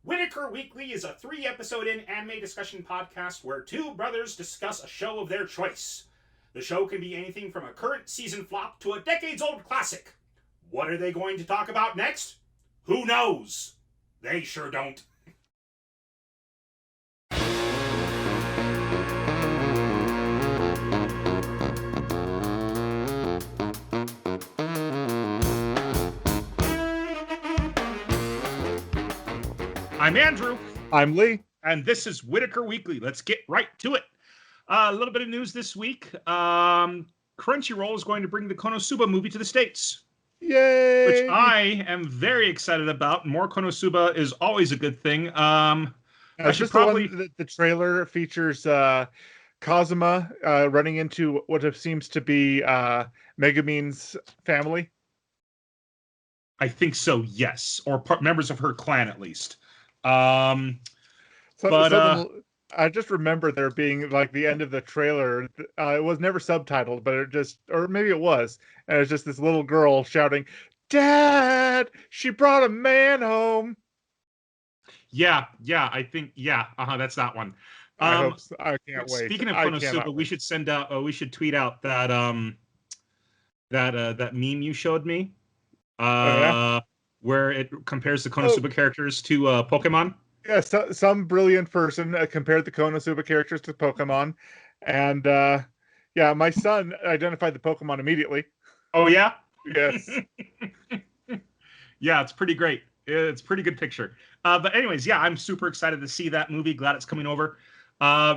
Whitaker Weekly is a 3-episode anime discussion podcast where two brothers discuss a show of their choice. The show can be anything from a current season flop to a decades-old classic. What are they going to talk about next? Who knows? They sure don't. I'm Andrew. I'm Lee. And this is Whitaker Weekly. Let's get right to it. A little bit of news this week. Crunchyroll is going to bring the Konosuba movie to the States. Yay! Which I am very excited about. More Konosuba is always a good thing. I should probably... the trailer features Kazuma running into what seems to be Megumin's family. I think so, yes. Or members of her clan, at least. I just remember there being like the end of the trailer. It was never subtitled, but or maybe it was. And it was just this little girl shouting, "Dad, she brought a man home." Yeah, I think, that's that one. I can't wait. Speaking of Konosuba, we should send out, we should tweet out that, that meme you showed me. Where it compares the Konosuba characters to Pokemon. Yeah, some brilliant person compared the Konosuba characters to Pokemon. And my son identified the Pokemon immediately. Oh, yeah? Yes. Yeah, it's pretty great. It's a pretty good picture. But anyways, yeah, I'm super excited to see that movie. Glad it's coming over.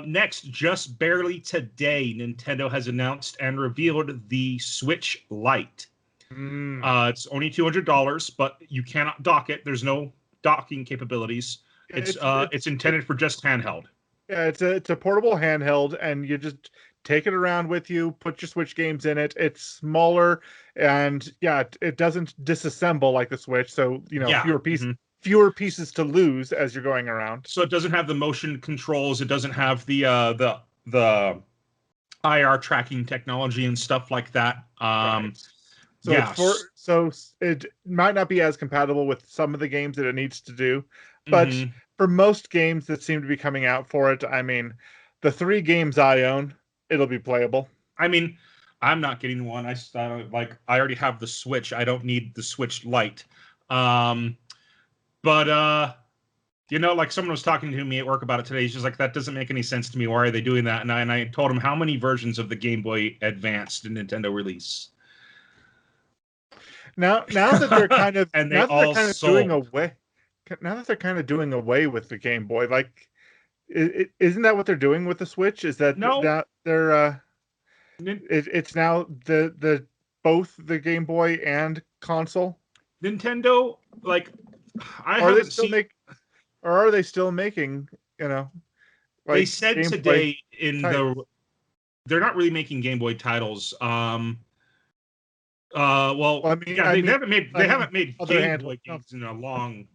Next, just barely today, Nintendo has announced and revealed the Switch Lite. It's only $200, but you cannot dock it. There's no docking capabilities. It's intended for just handheld. Yeah, it's a portable handheld, and you just take it around with you, put your Switch games in it. It's smaller, and it doesn't disassemble like the Switch, so fewer pieces to lose as you're going around. So it doesn't have the motion controls. It doesn't have the IR tracking technology and stuff like that. Right. So it might not be as compatible with some of the games that it needs to do, but for most games that seem to be coming out for it, I mean, the 3 games I own, it'll be playable. I mean, I'm not getting one. I already have the Switch. I don't need the Switch Lite. Like someone was talking to me at work about it today. He's just like, that doesn't make any sense to me. Why are they doing that? And I told him how many versions of the Game Boy Advance did Nintendo release. Now that they're kind of doing away with the Game Boy, like, isn't that what they're doing with the Switch? Is that it's now the both the Game Boy and console? Nintendo, are they still making? They said Game today they're not really making Game Boy titles. They haven't made Game Boy games in a long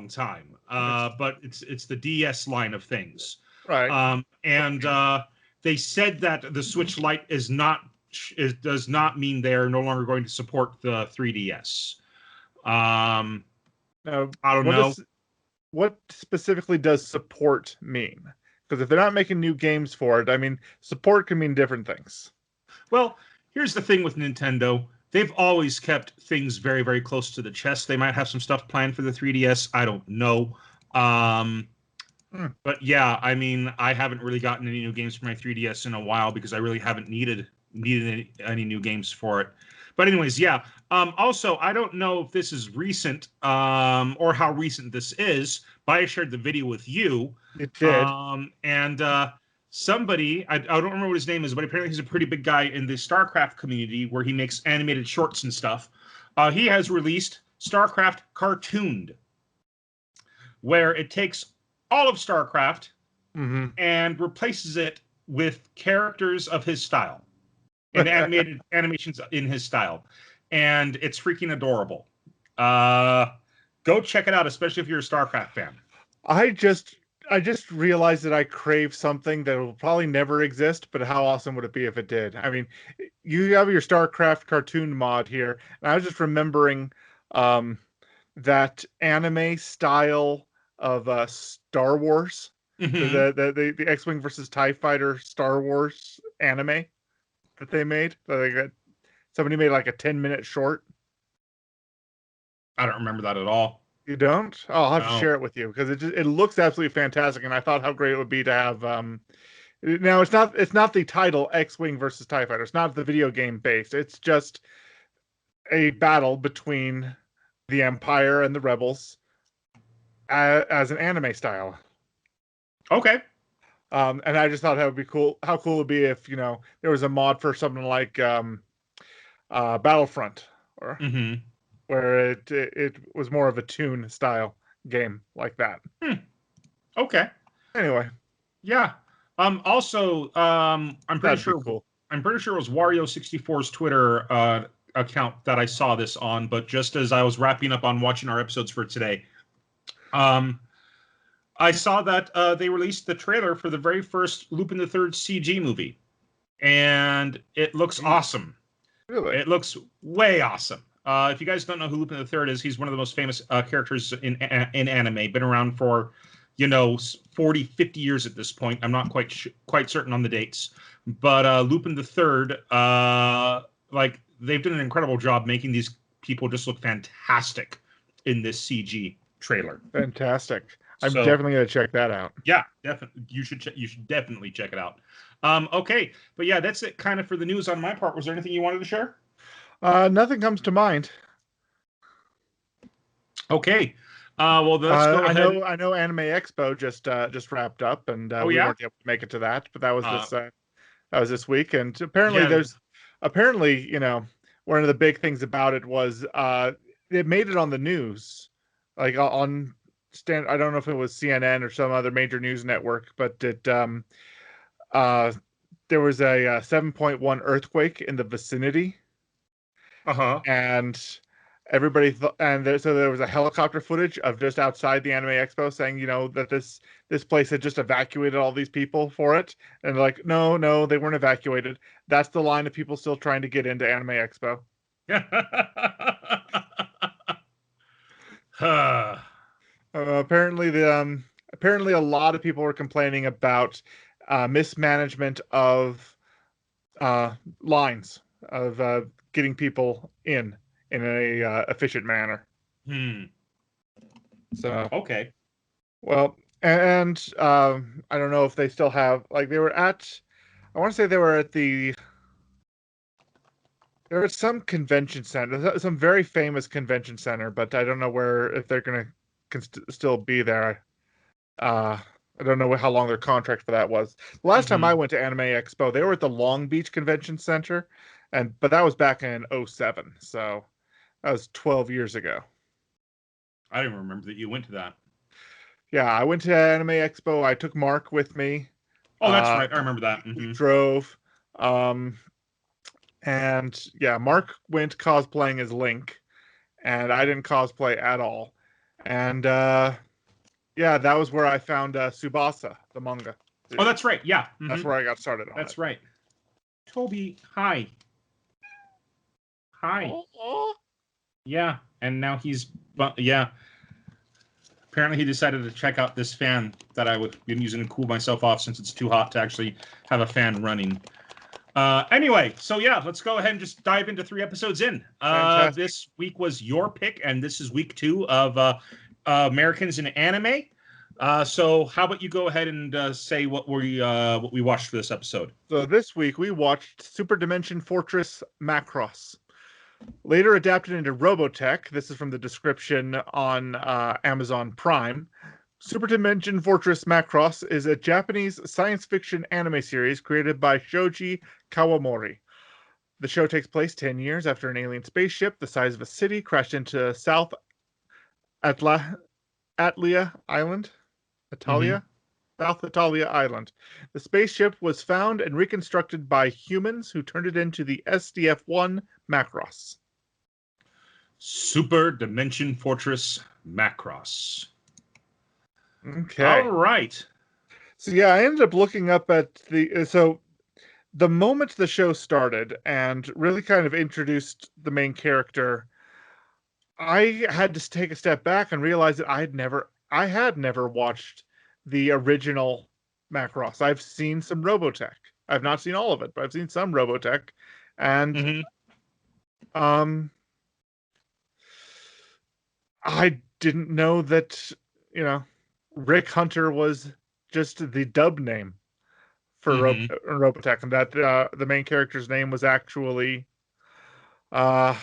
time. But it's the DS line of things, right? They said that the Switch Lite does not mean they're no longer going to support the 3DS. I don't know. What specifically does support mean? Because if they're not making new games for it, I mean, support can mean different things. Well, here's the thing with Nintendo. They've always kept things very, very close to the chest. They might have some stuff planned for the 3DS. I don't know. But yeah, I mean, I haven't really gotten any new games for my 3DS in a while because I really haven't needed any new games for it. But anyways, yeah. Also, I don't know if this is recent or how recent this is, but I shared the video with you. It did. Somebody, I don't remember what his name is, but apparently he's a pretty big guy in the StarCraft community where he makes animated shorts and stuff. He has released StarCraft Cartooned, where it takes all of StarCraft and replaces it with characters of his style and animated animations in his style. And it's freaking adorable. Go check it out, especially if you're a StarCraft fan. I just realized that I crave something that will probably never exist, but how awesome would it be if it did? I mean, you have your StarCraft cartoon mod here, and I was just remembering that anime style of Star Wars. Mm-hmm. The X-Wing versus TIE Fighter Star Wars anime that they made. Somebody made like a 10-minute short. I don't remember that at all. You don't? Oh, I'll have to No. share it with you because it looks absolutely fantastic, and I thought how great it would be to have. Now it's not the title X-Wing versus TIE Fighter. It's not the video game based. It's just a battle between the Empire and the Rebels as an anime style. Okay. And I just thought that would be cool. How cool it would be if there was a mod for something like Battlefront, or Mm-hmm. where it was more of a toon style game like that. Okay. Anyway, Yeah. Also, I'm pretty that'd sure be cool. I'm pretty sure it was Wario64's Twitter account that I saw this on, but just as I was wrapping up on watching our episodes for today, I saw that they released the trailer for the very first Lupin the Third CG movie, and it looks awesome. Really? It looks way awesome. If you guys don't know who Lupin the Third is, he's one of the most famous characters in anime. Been around for 40, 50 years at this point. I'm not quite certain on the dates, but Lupin the Third, like they've done an incredible job making these people just look fantastic in this CG trailer. Fantastic. I'm So, definitely going to check that out. Yeah, definitely. You should definitely check it out. Okay, but yeah, that's it kind of for the news on my part. Was there anything you wanted to share? Nothing comes to mind. Okay. Well, let's go ahead. I know Anime Expo just wrapped up, and we Yeah? weren't able to make it to that, but that was this week, and apparently one of the big things about it was it made it on the news, like on I don't know if it was CNN or some other major news network, but there was a 7.1 earthquake in the vicinity. And everybody so there was a helicopter footage of just outside the Anime Expo saying, that this place had just evacuated all these people for it. And they're like, no, they weren't evacuated. That's the line of people still trying to get into Anime Expo. Apparently a lot of people were complaining about mismanagement of lines of getting people in a efficient manner. So okay. Well, and I don't know if they still have, like, they were at, I want to say they were at some convention center, some very famous convention center, but I don't know if they're going to still be there. I don't know how long their contract for that was. The last time I went to Anime Expo, they were at the Long Beach Convention Center, but that was back in 2007, so that was 12 years ago. I didn't remember that you went to that. Yeah, I went to Anime Expo. I took Mark with me. Oh, that's right. I remember that. We drove. And yeah, Mark went cosplaying as Link, and I didn't cosplay at all. And yeah, that was where I found Tsubasa, the manga. Oh, that's right. Yeah. That's where I got started on That's it. right. Toby, hi. Hi. Yeah, and now yeah. Apparently he decided to check out this fan that I would been using to cool myself off since it's too hot to actually have a fan running. Anyway, so yeah, let's go ahead and just dive into 3 episodes in. This week was your pick, and this is week 2 of Americans in Anime. So how about you go ahead and say what we watched for this episode? So this week we watched Super Dimension Fortress Macross. Later adapted into Robotech, this is from the description on Amazon Prime. Super Dimension Fortress Macross is a Japanese science fiction anime series created by Shoji Kawamori. The show takes place 10 years after an alien spaceship the size of a city crashed into South Atalia Island. South Atalia Island. The spaceship was found and reconstructed by humans who turned it into the SDF-1 Macross. Super Dimension Fortress Macross. Okay. All right. So yeah, I ended up looking up at the moment the show started and really kind of introduced the main character, I had to take a step back and realize that I had never I had never watched the original Macross. I've seen some Robotech. I've not seen all of it, but I've seen some Robotech, and I didn't know that, Rick Hunter was just the dub name for Robotech, and that the main character's name was actually, did I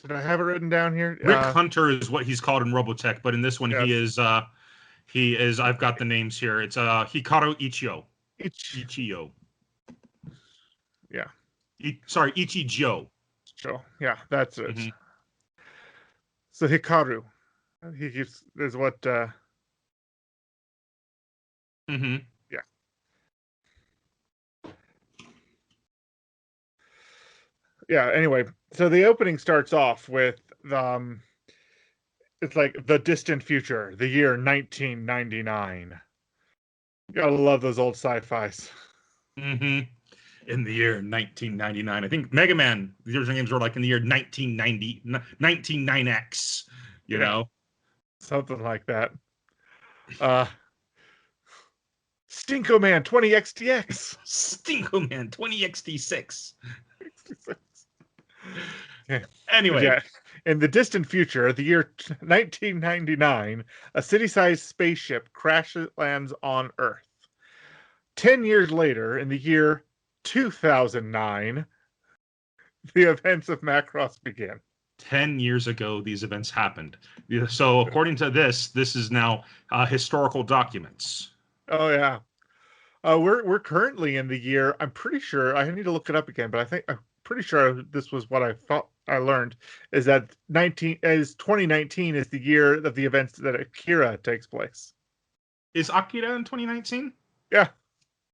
have it written down here? Rick Hunter is what he's called in Robotech, but in this one yes. he is, I've got the names here. It's Hikaru Ichijo. Ichijo. Yeah. Sorry, Ichijo. Yeah, that's it. So Hikaru, is what. Yeah. Yeah. Anyway, so the opening starts off with it's like the distant future, the year 1999. Gotta love those old sci-fis. In the year 1999, I think Mega Man, the original games were like in the year 1990, 199X. You know, something like that. Stinko Man 20XTX. Stinko Man 20XT6. Okay. Anyway. Yeah. In the distant future, the year 1999, a city-sized spaceship crashes lands on Earth. 10 years later, in the year 2009, the events of Macross begin. 10 years ago, these events happened. So according to this is now historical documents. Oh, yeah. We're currently in the year, I'm pretty sure, I need to look it up again, but I'm pretty sure this was what I thought I learned, is that 2019 is the year of the events that Akira takes place. Is Akira in 2019? Yeah.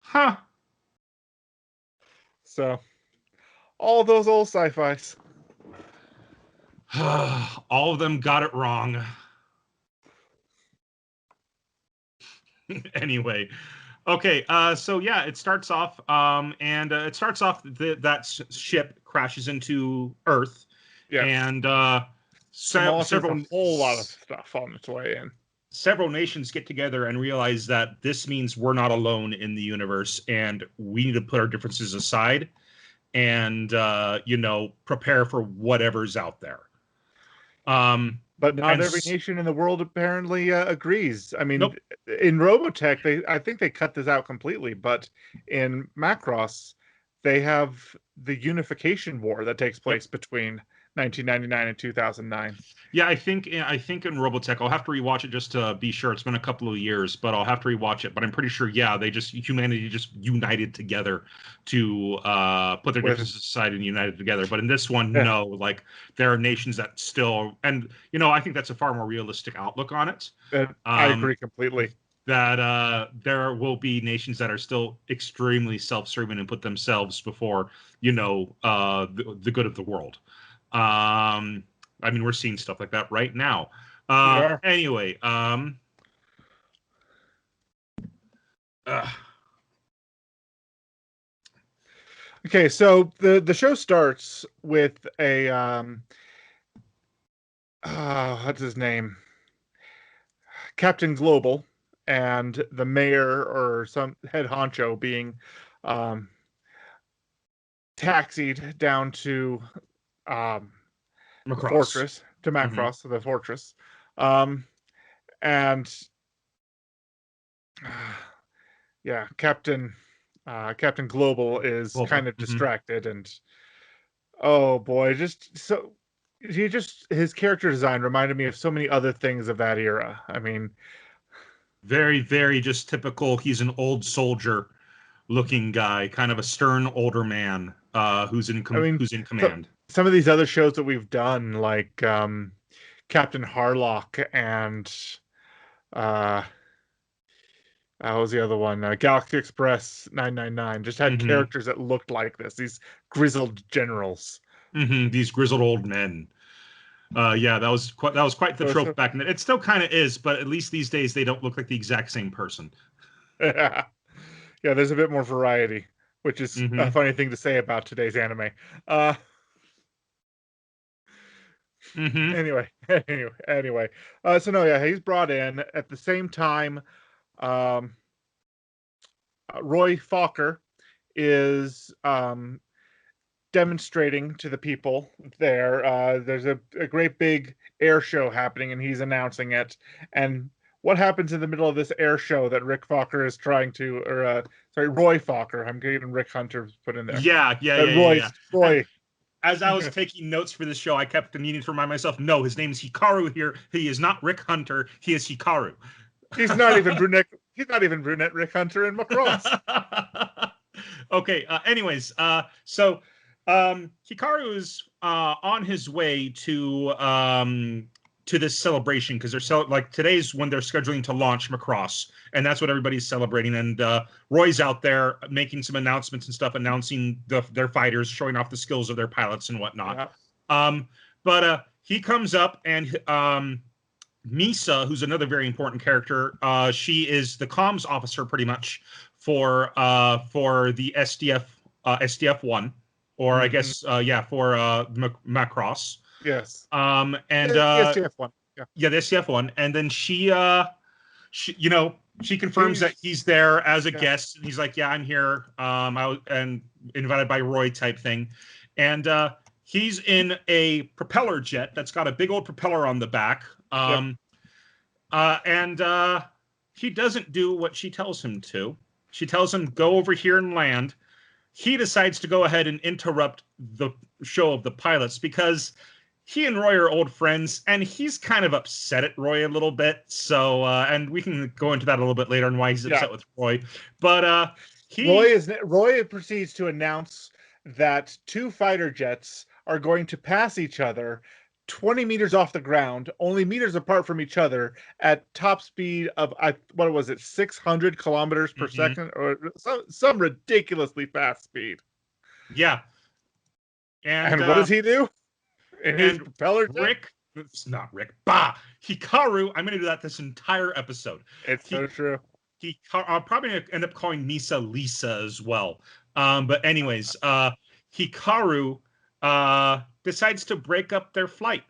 Huh. So, all those old sci-fis. All of them got it wrong. Anyway. Okay, so yeah, it starts off, that ship crashes into Earth, and several a whole lot of stuff on its way in. Several nations get together and realize that this means we're not alone in the universe, and we need to put our differences aside, and prepare for whatever's out there. But not every nation in the world apparently agrees. I mean, in Robotech, I think they cut this out completely, but in Macross, they have the unification war that takes place between 1999 and 2009. Yeah, I think in Robotech, I'll have to rewatch it just to be sure. It's been a couple of years, but I'll have to rewatch it. But I'm pretty sure, humanity just united together to put their differences aside and united together. But in this one, no, like there are nations that still, and I think that's a far more realistic outlook on it. I agree completely. That there will be nations that are still extremely self-serving and put themselves before, the good of the world. I mean, we're seeing stuff like that right now. Anyway, okay, so the show starts with a what's his name? Captain Global and the mayor or some head honcho being taxied down to the fortress, to Macross, to the fortress. And Captain Global is kind of distracted, and oh boy, his character design reminded me of so many other things of that era. I mean, very, very just typical. He's an old soldier looking guy, kind of a stern older man who's in command. Some of these other shows that we've done, like Captain Harlock and what was the other one? Galaxy Express 999 just had characters that looked like this. These grizzled generals. These grizzled old men. That was quite the trope back then. It still kind of is, but at least these days they don't look like the exact same person. Yeah, there's a bit more variety, which is a funny thing to say about today's anime. Mm-hmm. Anyway. So no, yeah, he's brought in at the same time. Roy Fokker is demonstrating to the people there. There's a great big air show happening, and he's announcing it. And what happens in the middle of this air show that Rick Fokker is trying to, or Roy Fokker? I'm getting Rick Hunter put in there. Yeah. Roy. As I was taking notes for this show, I kept needing to remind myself, no, his name is Hikaru here. He is not Rick Hunter. He is Hikaru. He's not even brunette. He's not even brunette Rick Hunter in Macross. Okay. Anyways, so Hikaru is on his way to this celebration because they're like today's when they're scheduling to launch Macross, and that's what everybody's celebrating. And Roy's out there making some announcements and stuff, announcing their fighters, showing off the skills of their pilots and whatnot. Yeah. But he comes up and Misa, who's another very important character, she is the comms officer pretty much for the SDF-1, or I guess for Macross. Yes. And the SDF-1. Yeah, the SDF-1, and then she she confirms that he's there as a guest, and he's like, yeah, I'm here. I was and invited by Roy type thing, and he's in a propeller jet that's got a big old propeller on the back. And he doesn't do what she tells him to. She tells him, go over here and land. He decides to go ahead and interrupt the show of the pilots because he and Roy are old friends, and he's kind of upset at Roy a little bit. So, and we can go into that a little bit later and why he's upset with Roy. But Roy proceeds to announce that two fighter jets are going to pass each other 20 meters off the ground, only meters apart from each other, at top speed of, 600 kilometers per second, or some ridiculously fast speed. Yeah. And what does he do? In his propeller jet? It's not Rick. Hikaru, I'm going to do that this entire episode. It's so true. I'll probably end up calling Misa Lisa as well. But anyways, Hikaru decides to break up their flight,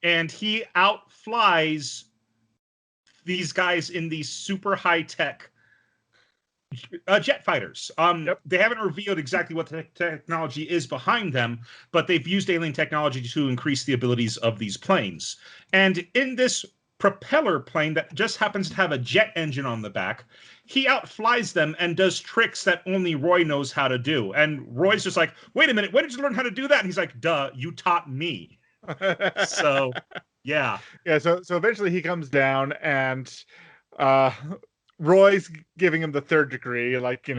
and he outflies these guys in these super high-tech jet fighters. They haven't revealed exactly what the technology is behind them, but they've used alien technology to increase the abilities of these planes. And in this propeller plane that just happens to have a jet engine on the back, he outflies them and does tricks that only Roy knows how to do. And Roy's just like, wait a minute, when did you learn how to do that? And he's like, duh, you taught me. So, yeah. Yeah, so eventually he comes down, and Roy's giving him the third degree, like,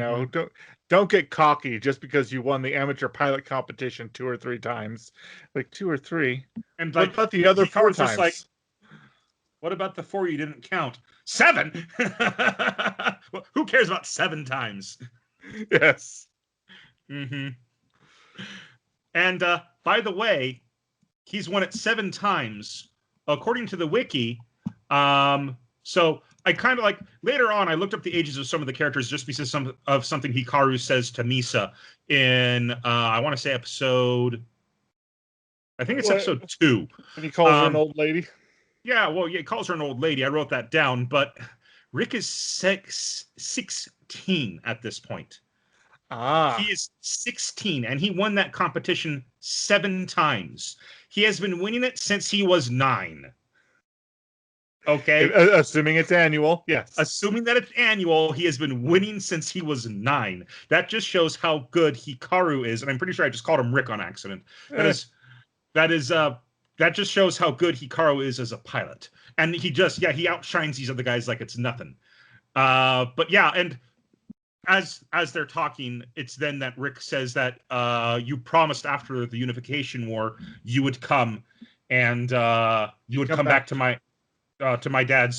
don't get cocky just because you won the amateur pilot competition 2 or 3 times. Like 2 or 3. And what about the other 4 times? Like, what about the 4 you didn't count? 7. Well, who cares about 7 times? Yes. Mm-hmm. And by the way, he's won it 7 times, according to the wiki. So I kind of like later on, I looked up the ages of some of the characters just because of something Hikaru says to Misa in I want to say episode. I think it's episode 2. And he calls her an old lady. Yeah, well, he calls her an old lady. I wrote that down, but Rick is 16 at this point. He is 16, and he won that competition 7 times. He has been winning it since he was 9. Okay. Assuming it's annual. Yes. Assuming that it's annual, he has been winning since he was 9. That just shows how good Hikaru is. And I'm pretty sure I just called him Rick on accident. That just shows how good Hikaru is as a pilot. And he outshines these other guys like it's nothing. But yeah, and as they're talking, it's then that Rick says that you promised after the Unification War you would come and you would come back to my dad's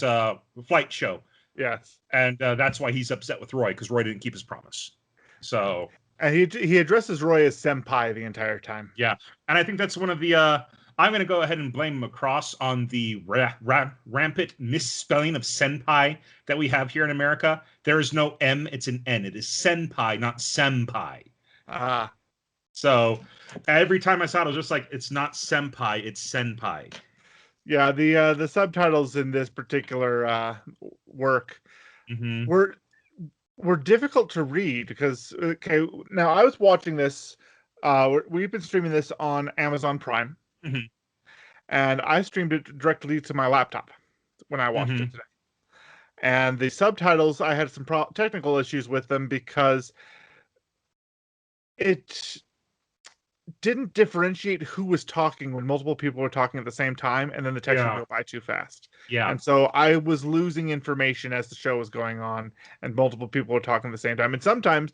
flight show. Yes. And that's why he's upset with Roy, because Roy didn't keep his promise. So, and he addresses Roy as senpai the entire time. Yeah. And I think that's one of the I'm going to go ahead and blame Macross on the rampant misspelling of senpai that we have here in America. There is no M, it's an N. It is senpai, not senpai. So every time I saw it, I was just like, it's not senpai, it's senpai. Yeah, the subtitles in this particular work were difficult to read because now I was watching this. We've been streaming this on Amazon Prime, and I streamed it directly to my laptop when I watched it today. And the subtitles, I had some technical issues with them because it didn't differentiate who was talking when multiple people were talking at the same time, and then the text would go by too fast. Yeah. And so I was losing information as the show was going on, and multiple people were talking at the same time. And sometimes,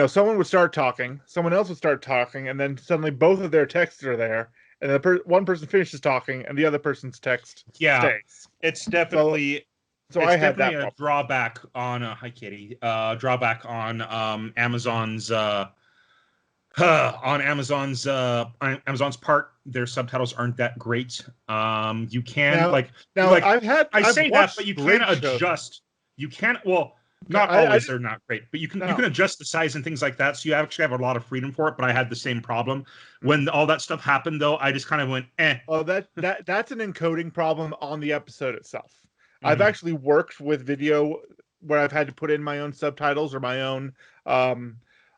someone would start talking, someone else would start talking, and then suddenly both of their texts are there, and one person finishes talking, and the other person's text stays. It's definitely so it's I had definitely that a drawback on hi Katie. Drawback on Amazon's Amazon's part. Their subtitles aren't that great. You can I say that, but you can't adjust. You can't. Well, not always. They're not great, but you can adjust the size and things like that. So you actually have a lot of freedom for it. But I had the same problem when all that stuff happened. Though I just kind of went, eh. Well, that's an encoding problem on the episode itself. I've actually worked with video where I've had to put in my own subtitles or my own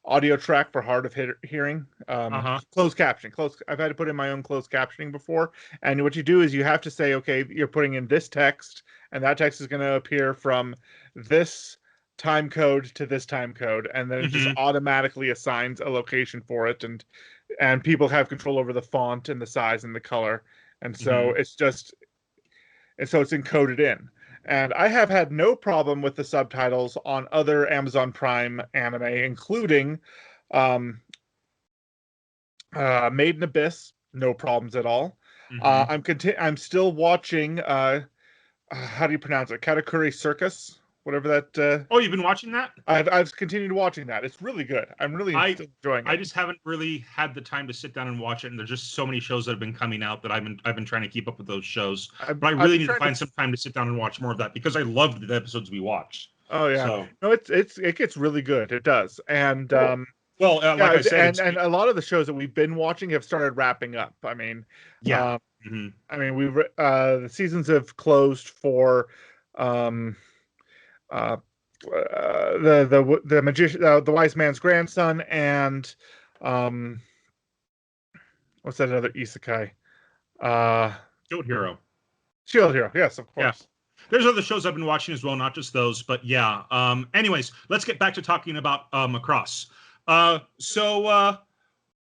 audio track for hard of hearing. Closed captioning. I've had to put in my own closed captioning before. And what you do is you have to say, okay, you're putting in this text, and that text is going to appear from this time code to this time code, and then it just automatically assigns a location for it, and people have control over the font and the size and the color, and so it's encoded in. And I have had no problem with the subtitles on other Amazon Prime anime, including Made in Abyss. No problems at all. I'm still watching. How do you pronounce it? Katakuri Circus, whatever that. Oh, you've been watching that? I've continued watching that. It's really good. I'm really enjoying it. I just haven't really had the time to sit down and watch it, and there's just so many shows that have been coming out that I've been trying to keep up with those shows. But I really need to find some time to sit down and watch more of that because I loved the episodes we watched. Oh yeah, so. No, it gets really good. It does, and like I said, and a lot of the shows that we've been watching have started wrapping up. I mean, I mean, the seasons have closed for the magician, the wise man's grandson, and what's that other isekai? Shield Hero. Shield Hero, yes, of course. Yeah. There's other shows I've been watching as well, not just those, but yeah. Anyways, let's get back to talking about Macross. So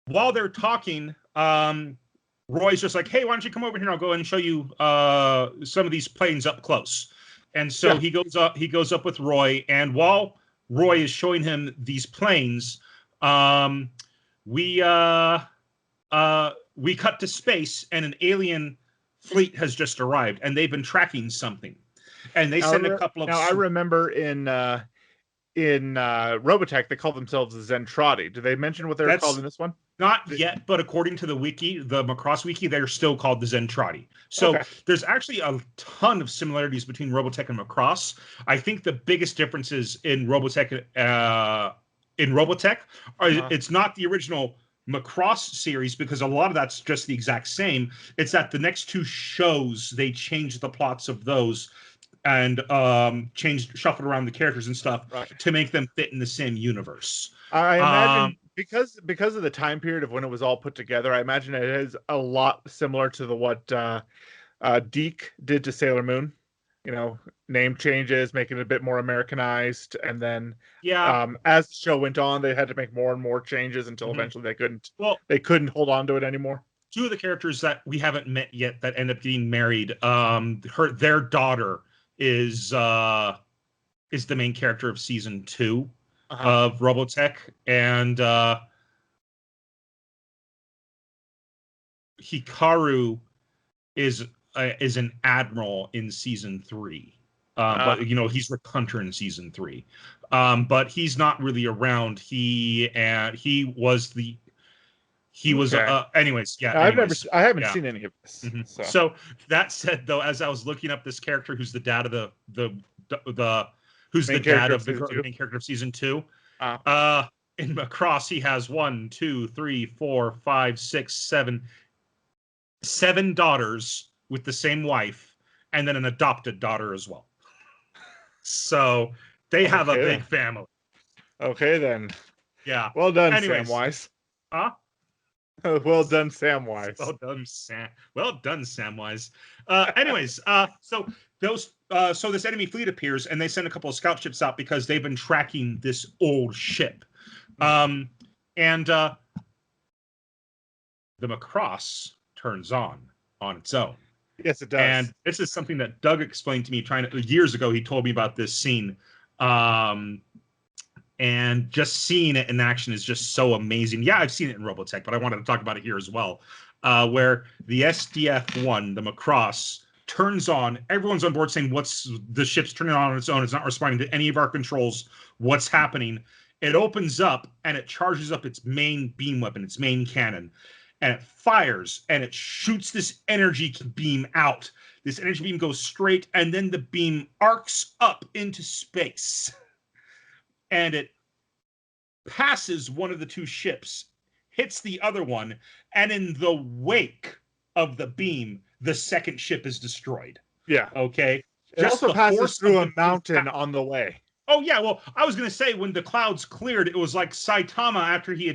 while they're talking, Roy's just like, hey, why don't you come over here and I'll go and show you some of these planes up close. And so he goes up with Roy, and while Roy is showing him these planes, we cut to space, and an alien fleet has just arrived, and they've been tracking something. And they send a couple of. Now I remember in Robotech they call themselves the Zentradi. Do they mention what they're called in this one? Not yet, but according to the wiki, the Macross wiki, they're still called the Zentradi. So there's actually a ton of similarities between Robotech and Macross. I think the biggest differences in Robotech, it's not the original Macross series, because a lot of that's just the exact same. It's that the next two shows, they changed the plots of those and shuffled around the characters and stuff to make them fit in the same universe. I imagine because of the time period of when it was all put together, I imagine it is a lot similar to what Deke did to Sailor Moon. You know, name changes, making it a bit more Americanized, and then as the show went on, they had to make more and more changes until eventually they couldn't hold on to it anymore. Two of the characters that we haven't met yet that end up getting married, their daughter is the main character of season 2 of Robotech, and Hikaru is an admiral in season 3, but he's Rick Hunter in season 3, but he's not really around. Anyways, I haven't seen any of this. So that said, though, as I was looking up this character, who's the dad of the main character of season 2, in Macross, he has 1, 2, 3, 4, 5, 6, 7 daughters with the same wife, and then an adopted daughter as well. So they have a big family. Okay, then. Yeah. Well done, Anyways. Samwise. Huh? Well done, Samwise. Well done, Samwise. Anyways, so this enemy fleet appears, and they send a couple of scout ships out because they've been tracking this old ship. And the Macross turns on its own. Yes, it does. And this is something that Doug explained to me years ago. He told me about this scene. And just seeing it in action is just so amazing. Yeah, I've seen it in Robotech, but I wanted to talk about it here as well. Where the SDF-1, the Macross, turns on. Everyone's on board saying, the ship's turning on its own. It's not responding to any of our controls. What's happening? It opens up, and it charges up its main beam weapon, its main cannon. And it fires, and it shoots this energy beam out. This energy beam goes straight, and then the beam arcs up into space. And it passes one of the two ships, hits the other one, and in the wake of the beam, the second ship is destroyed. Yeah. Okay? It also passes through a mountain on the way. Oh, yeah. Well, I was going to say, when the clouds cleared, it was like Saitama after he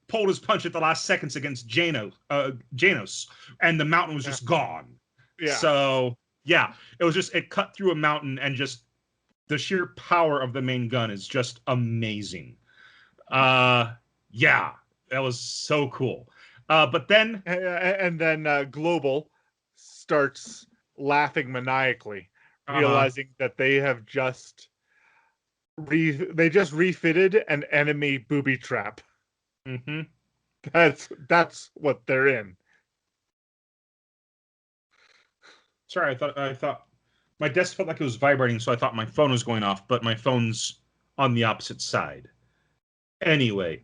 pulled his punch at the last seconds against Janos, and the mountain was just gone. Yeah. So, yeah, it cut through a mountain, and just the sheer power of the main gun is just amazing. Yeah, that was so cool. But then... And then Global starts laughing maniacally, realizing that they have just refitted an enemy booby trap. Mm-hmm. That's what they're in. Sorry, I thought my desk felt like it was vibrating, so I thought my phone was going off, but my phone's on the opposite side. Anyway,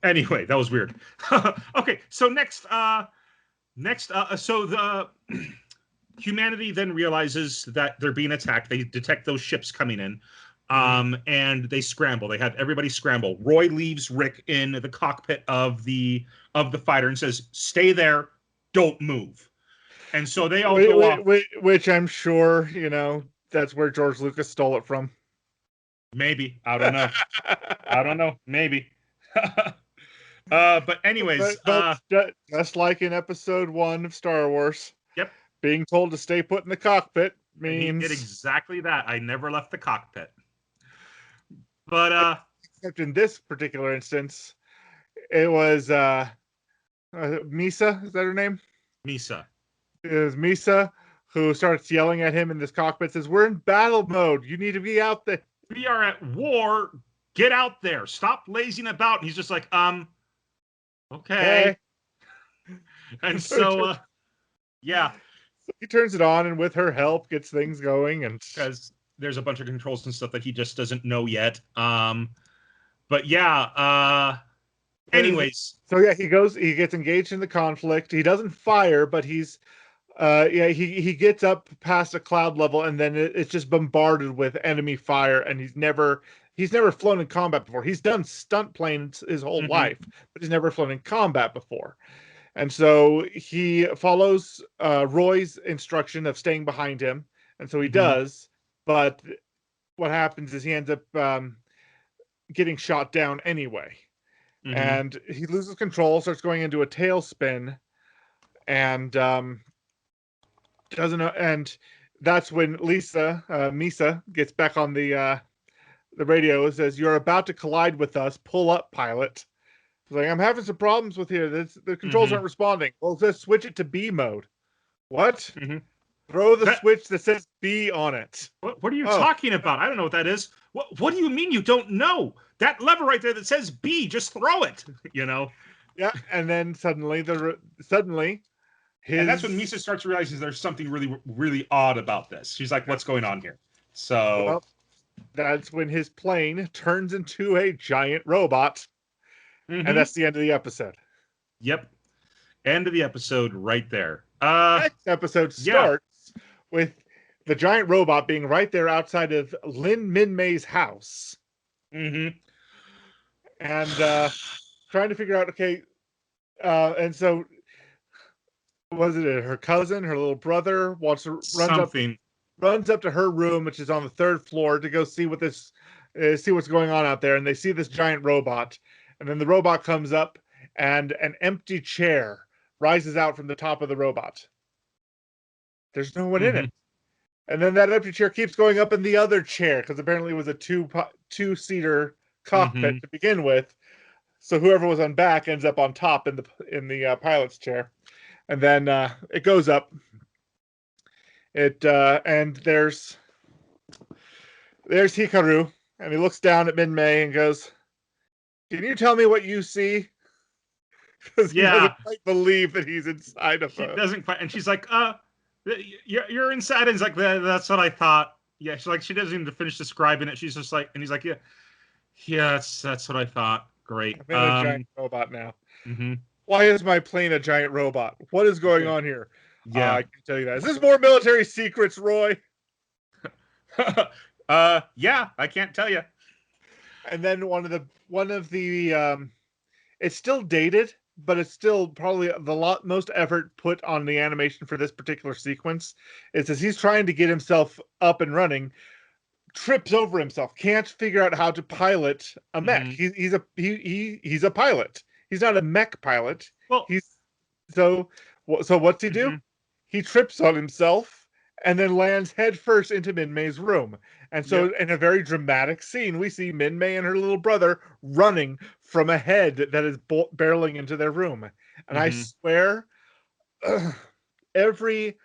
that was weird. Okay, so next, so the humanity then realizes that they're being attacked. They detect those ships coming in, and they scramble. They have everybody scramble. Roy leaves Rick in the cockpit of the fighter and says, "Stay there, don't move." And so they all go off. Which I'm sure, that's where George Lucas stole it from. Maybe. I don't know. Maybe. But anyways. But just like in episode 1 of Star Wars. Yep. Being told to stay put in the cockpit means... He did exactly that. I never left the cockpit. But... Except in this particular instance, it was Misa. Is that her name? Misa. It was Misa who starts yelling at him in this cockpit, says, "We're in battle mode. You need to be out there. We are at war. Get out there. Stop lazing about." And he's just like, okay. And so, yeah. So he turns it on, and with her help, gets things going. And because there's a bunch of controls and stuff that he just doesn't know yet. But yeah. Anyways. So yeah, he gets engaged in the conflict. He doesn't fire, but he's he gets up past a cloud level, and then it's just bombarded with enemy fire, and he's never flown in combat before. He's done stunt planes his whole life, but he's never flown in combat before. And so he follows Roy's instruction of staying behind him, and so he does, but what happens is he ends up getting shot down anyway. And he loses control, starts going into a tailspin, and doesn't know. And that's when Misa gets back on the radio and says, "You're about to collide with us. Pull up, pilot." He's like, "I'm having some problems with here. The controls aren't responding." "Well, just switch it to B mode." "What?" "Throw the switch that says B on it." What are you talking about? I don't know what that is. What do you mean you don't know? That lever right there that says B, just throw it, Yeah, and then suddenly and that's when Misa starts realizing there's something really, really odd about this. She's like, "What's going on here?" So that's when his plane turns into a giant robot, and that's the end of the episode. Yep, end of the episode right there. Next episode starts with the giant robot being right there outside of Lin Min-May's house. Mm-hmm. And trying to figure out, okay, and so was it her cousin, her little brother runs up to her room, which is on the 3rd floor, to go see what's going on out there, and they see this giant robot, and then the robot comes up, and an empty chair rises out from the top of the robot. There's no one in it. And then that empty chair keeps going up in the other chair, because apparently it was a two-seater cockpit to begin with. So whoever was on back ends up on top in the pilot's chair. And then it goes up. And there's Hikaru, and he looks down at Min-May and goes, "Can you tell me what you see?" Because he doesn't quite believe that he's inside of her. He doesn't quite, and she's like, you're inside, and he's like, that's what I thought. Yeah, she doesn't even finish describing it. She's just like, and he's like, yeah, that's what I thought. Great. I'm in a giant robot now. Why is my plane a giant robot? What is going on here? Yeah, I can tell you that. Is this more military secrets, Roy? Yeah, I can't tell you. And then one of the it's still dated, but it's still probably most effort put on the animation for this particular sequence. It's as he's trying to get himself up and running, trips over himself, can't figure out how to pilot a mech. He's a pilot. He's not a mech pilot. Well, so what's he do? He trips on himself and then lands headfirst into Min-May's room. And so in a very dramatic scene, we see Min-May and her little brother running from a head that is barreling into their room. And I swear, every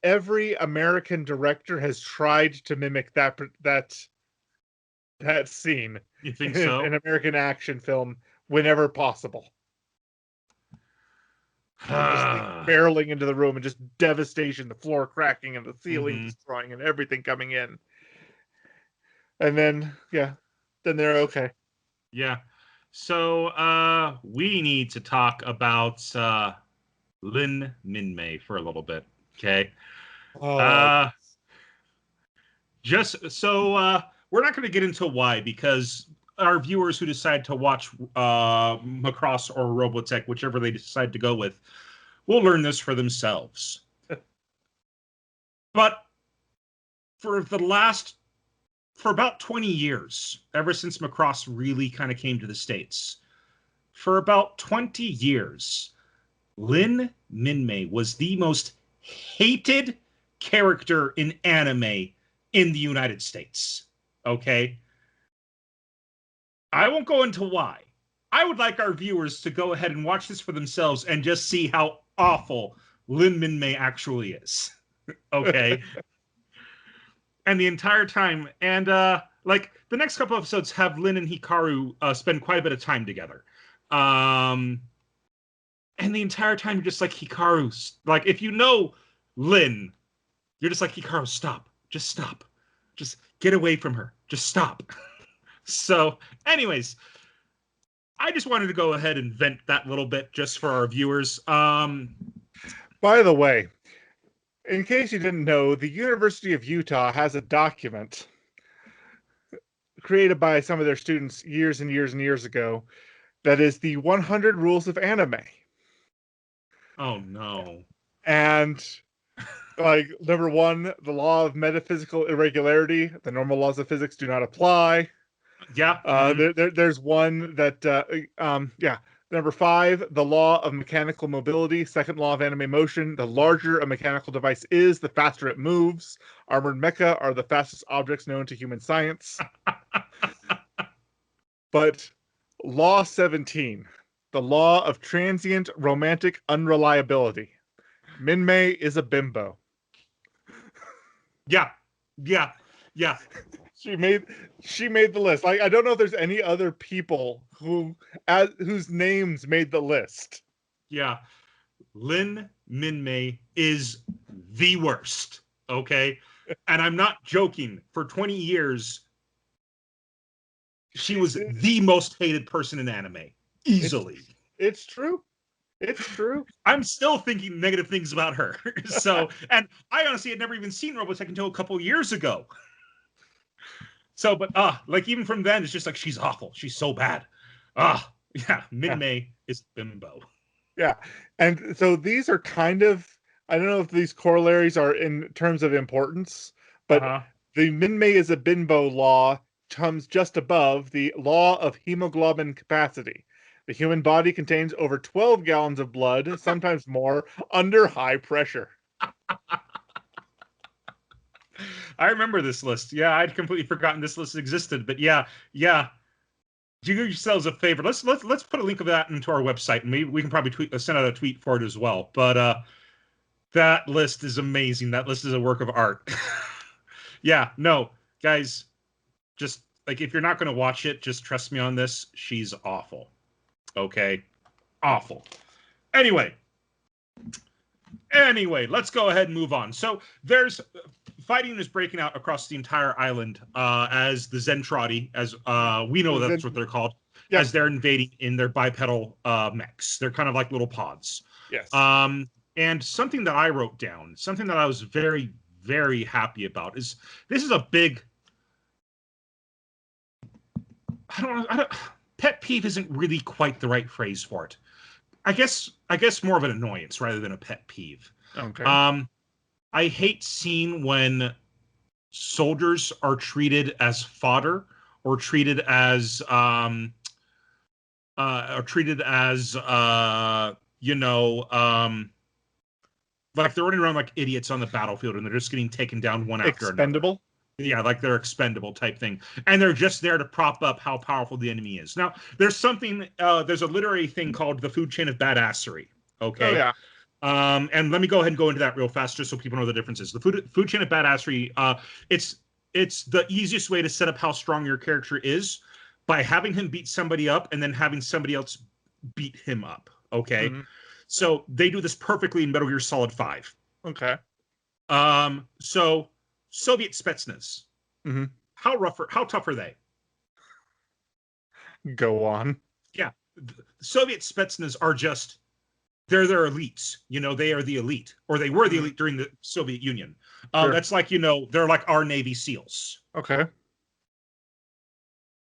American director has tried to mimic that scene. You think so? In American action film whenever possible. Just barreling into the room and just devastation, the floor cracking and the ceiling destroying and everything coming in. And then they're okay. Yeah. So we need to talk about Lin Min-May for a little bit. Okay. Just so we're not going to get into why, because our viewers who decide to watch Macross or Robotech, whichever they decide to go with, will learn this for themselves. But for about 20 years, ever since Macross really kind of came to the States, for about 20 years, Lin Min-May was the most hated character in anime in the United States. Okay? I won't go into why. I would like our viewers to go ahead and watch this for themselves and just see how awful Lin Min-May actually is. Okay? And the entire time, and like the next couple episodes have Lin and Hikaru spend quite a bit of time together. And the entire time you're just like, Hikaru, like if you know Lin, you're just like, Hikaru, stop. Just stop. Just get away from her. Just stop. So, anyways, I just wanted to go ahead and vent that little bit just for our viewers. By the way, in case you didn't know, the University of Utah has a document created by some of their students years and years and years ago that is the 100 Rules of Anime. Oh, no. And, like, number 1, the law of metaphysical irregularity. The normal laws of physics do not apply. Yeah. There's one that, Number 5, the law of mechanical mobility. Second law of anime motion. The larger a mechanical device is, the faster it moves. Armored mecha are the fastest objects known to human science. But law 17, the law of transient romantic unreliability. Min-May is a bimbo. Yeah. She made the list. Like, I don't know if there's any other people whose names made the list. Yeah. Lin Min-May is the worst. Okay? And I'm not joking. For 20 years, she was the most hated person in anime. Easily. It's true. It's true. I'm still thinking negative things about her. So, and I honestly had never even seen Robotech until a couple years ago. So, but like even from then, it's just like she's awful. She's so bad. Yeah, Min-Mei is bimbo. Yeah, and so these are kind of, I don't know if these corollaries are in terms of importance, but the Min-Mei is a bimbo law comes just above the law of hemoglobin capacity. The human body contains over 12 gallons of blood, sometimes more, under high pressure. I remember this list. Yeah, I'd completely forgotten this list existed. But yeah. Do yourselves a favor. Let's put a link of that into our website, and maybe we can probably send out a tweet for it as well. But that list is amazing. That list is a work of art. Yeah, no, guys, just like if you're not going to watch it, just trust me on this. She's awful. Okay, awful. Anyway, let's go ahead and move on. So there's fighting is breaking out across the entire island as the Zentradi, as we know that's what they're called, as they're invading in their bipedal mechs. They're kind of like little pods. Yes. And something that I wrote down, something that I was very, very happy about is this is a big, pet peeve isn't really quite the right phrase for it. I guess more of an annoyance rather than a pet peeve. Okay. I hate seeing when soldiers are treated as fodder or treated as like they're running around like idiots on the battlefield and they're just getting taken down one after another. Expendable? Yeah, like they're expendable type thing. And they're just there to prop up how powerful the enemy is. Now, there's a literary thing called the food chain of badassery. Okay. Oh, yeah. And let me go ahead and go into that real fast just so people know the differences. The food chain of badassery, it's the easiest way to set up how strong your character is by having him beat somebody up and then having somebody else beat him up. Okay. Mm-hmm. So they do this perfectly in Metal Gear Solid 5. Okay. So Soviet Spetsnaz. Mm-hmm. How tough are they? Go on. Yeah. The Soviet Spetsnaz are just, they're their elites. They are the elite, or they were the elite during the Soviet Union. Sure. That's like, they're like our Navy SEALs. Okay.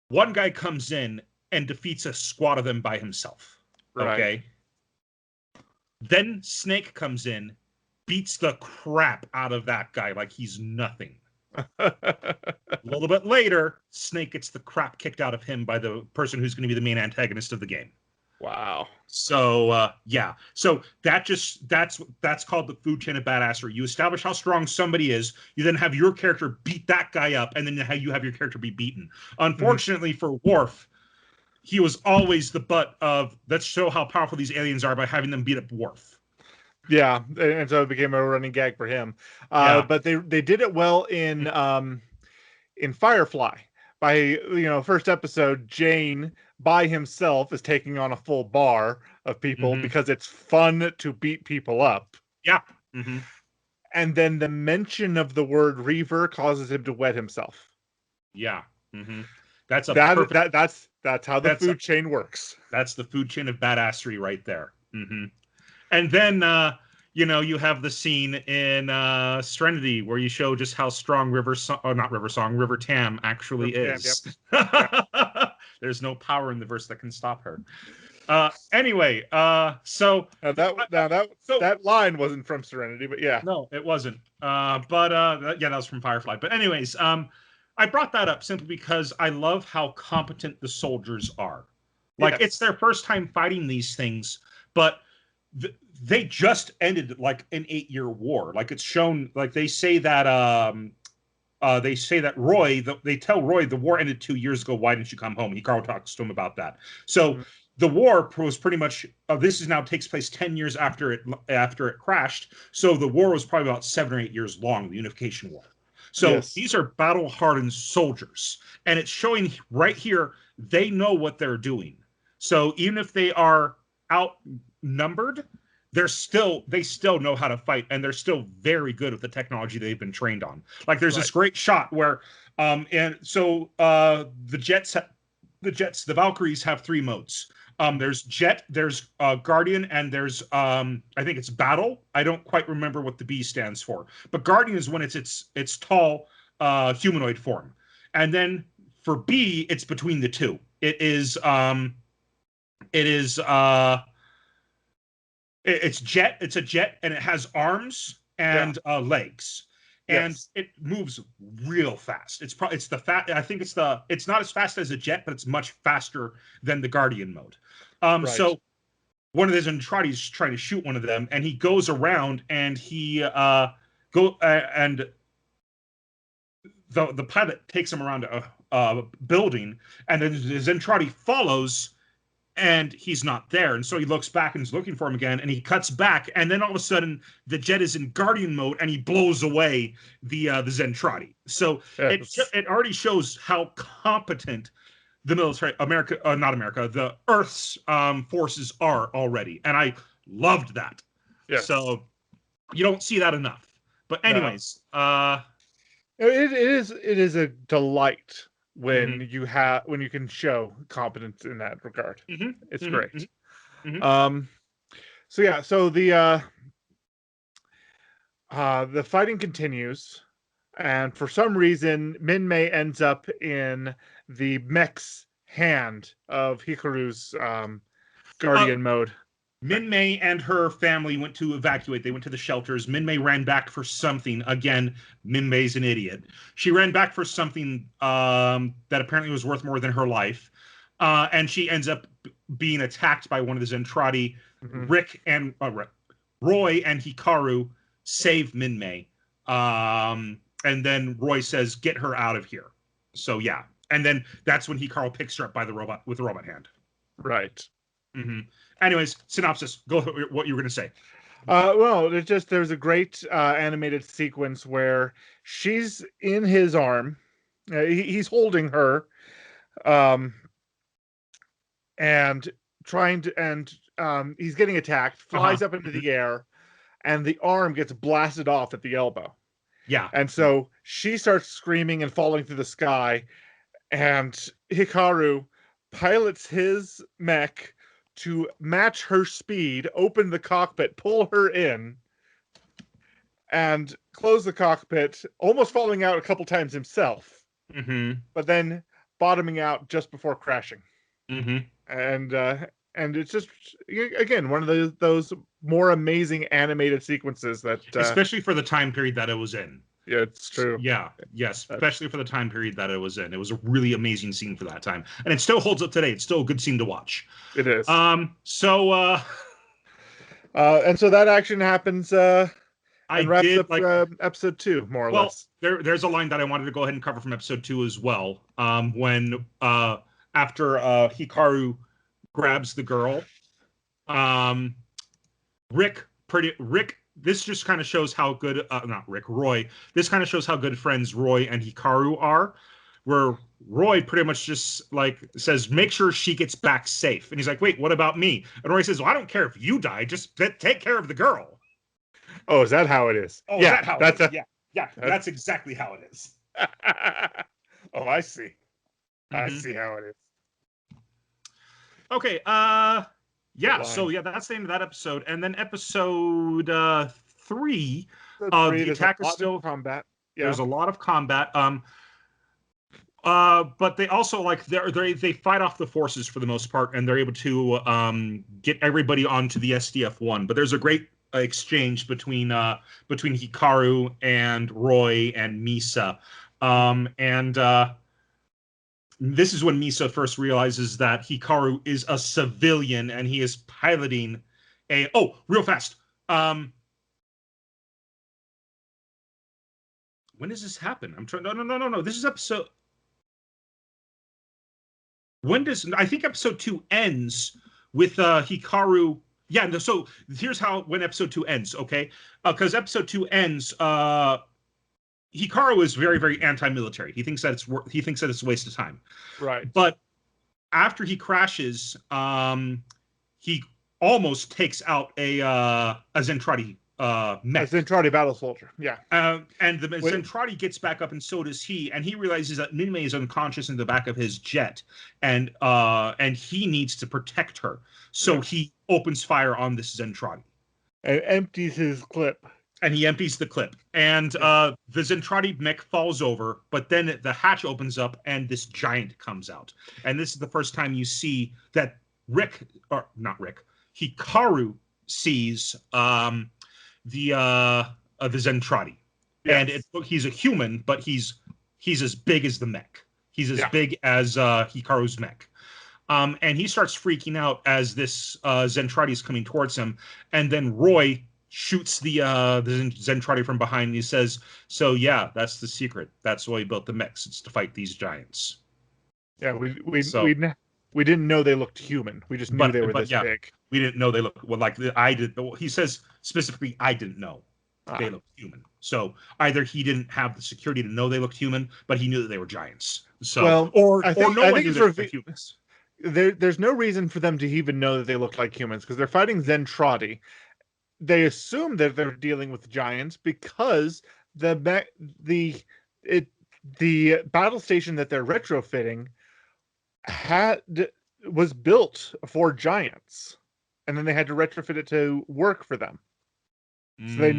One guy comes in and defeats a squad of them by himself. Right. Okay. Then Snake comes in, beats the crap out of that guy like he's nothing. A little bit later, Snake gets the crap kicked out of him by the person who's going to be the main antagonist of the game. Wow. So yeah. So that's called the food chain of badassery. You establish how strong somebody is. You then have your character beat that guy up, and then you have your character be beaten. Unfortunately for Worf, he was always the butt of let's show how powerful these aliens are by having them beat up Worf. Yeah, and so it became a running gag for him. But they did it well in Firefly. By first episode, Jane by himself is taking on a full bar of people because it's fun to beat people up. Yeah. Mm-hmm. And then the mention of the word Reaver causes him to wet himself. Yeah. Mm-hmm. That's how the food chain works. That's the food chain of badassery right there. Mm-hmm. And then you have the scene in Serenity where you show just how strong River Tam actually is. Yep. There's no power in the verse that can stop her. Anyway, so that line wasn't from Serenity, but yeah. No, it wasn't. That was from Firefly. But anyways, I brought that up simply because I love how competent the soldiers are. Like, It's their first time fighting these things, but they just ended like an 8-year war. Like, it's shown, like they say that Roy, they tell Roy the war ended 2 years ago. Why didn't you come home? Carl talks to him about that. So the war was pretty much, this is now takes place 10 years after it crashed. So the war was probably about 7 or 8 years long, the Unification War. So These are battle-hardened soldiers. And it's showing right here, they know what they're doing. So even if they are outnumbered, they still know how to fight, and they're still very good with the technology they've been trained on. Like there's this great shot where, the Valkyries have 3 modes. There's Jet, there's Guardian, and there's I think it's Battle. I don't quite remember what the B stands for, but Guardian is when it's tall humanoid form, and then for B it's between the two. It's Jet. It's a jet, and it has arms and legs, and it moves real fast. I think it's not as fast as a jet, but it's much faster than the Guardian mode. So one of the Zentradi's trying to shoot one of them, and he goes around and he and the pilot takes him around a building, and then the Zentradi follows. And he's not there. And so he looks back and is looking for him again, and he cuts back, and then all of a sudden the jet is in Guardian mode and he blows away the Zentradi. So it already shows how competent the military the Earth's forces are already. And I loved that. Yes. So you don't see that enough. But anyways, it is a delight when you can show competence in that regard. It's great. So the fighting continues, and for some reason Min-Mei ends up in the mech's hand of Hikaru's Guardian mode. Min-Mei and her family went to evacuate. They went to the shelters. Min-Mei ran back for something. Again, Min-Mei's an idiot. She ran back for something that apparently was worth more than her life. And she ends up being attacked by one of the Zentradi. Roy and Hikaru save Min-Mei. And then Roy says, get her out of here. So, yeah. And then that's when Hikaru picks her up by the robot with the robot hand. Right. Anyways, synopsis. Go what you were going to say. Well, there's a great animated sequence where she's in his arm. He's holding her, and he's getting attacked. Flies up into the air, and the arm gets blasted off at the elbow. Yeah, and so she starts screaming and falling through the sky, and Hikaru pilots his mech to match her speed, open the cockpit, pull her in, and close the cockpit, almost falling out a couple times himself, but then bottoming out just before crashing. And it's just, again, one of those more amazing animated sequences that... especially for the time period that it was in. Yeah, it's true. Yeah, yes, especially for the time period that it was in. It was a really amazing scene for that time. And it still holds up today. It's still a good scene to watch. It is. And so that action happens and wraps up episode 2, more or less. There's a line that I wanted to go ahead and cover from episode 2 as well. When after Hikaru grabs the girl, Rick this just kind of shows how good, Roy. This kind of shows how good friends Roy and Hikaru are, where Roy pretty much just says, make sure she gets back safe. And he's like, wait, what about me? And Roy says, well, I don't care if you die, just take care of the girl. Oh, is that how it is? Oh, yeah, that's exactly how it is. Oh, I see. I see how it is. Okay, that's the end of that episode. And then episode 3, the attack is still combat. Yeah. There's a lot of combat. But they also they fight off the forces for the most part, and they're able to get everybody onto the SDF-1. But there's a great exchange between Hikaru and Roy and Misa, and this is when Misa first realizes that Hikaru is a civilian and he is piloting real fast. When does this happen? I'm trying. No. This is episode. I think episode 2 ends with Hikaru. Yeah. No, so here's when episode 2 ends. Okay. Because episode 2 ends. Hikaru is very, very anti-military. He thinks that it's a waste of time. Right. But after he crashes, he almost takes out a Zentradi mech. Zentradi battle soldier. Yeah. And the Zentradi gets back up, and so does he. And he realizes that Minmay is unconscious in the back of his jet, and he needs to protect her. So he opens fire on this Zentradi. And empties his clip. And he empties the clip. And the Zentradi mech falls over, but then the hatch opens up, and this giant comes out. And this is the first time you see that Hikaru sees the Zentradi. Yes. And he's a human, but he's as big as the mech. He's as big as Hikaru's mech. And he starts freaking out as this Zentradi is coming towards him. And then Roy shoots the Zentradi from behind, and he says, "So yeah, that's the secret. That's why we built the mechs. It's to fight these giants." Yeah, we didn't know they looked human. We just knew they were this big. We didn't know they looked like I did. He says specifically, "I didn't know they looked human." So either he didn't have the security to know they looked human, but he knew that they were giants. So I think it's they were humans. There's no reason for them to even know that they look like humans because they're fighting Zentradi. They assume that they're dealing with giants because the battle station that they're retrofitting was built for giants, and then they had to retrofit it to work for them. So they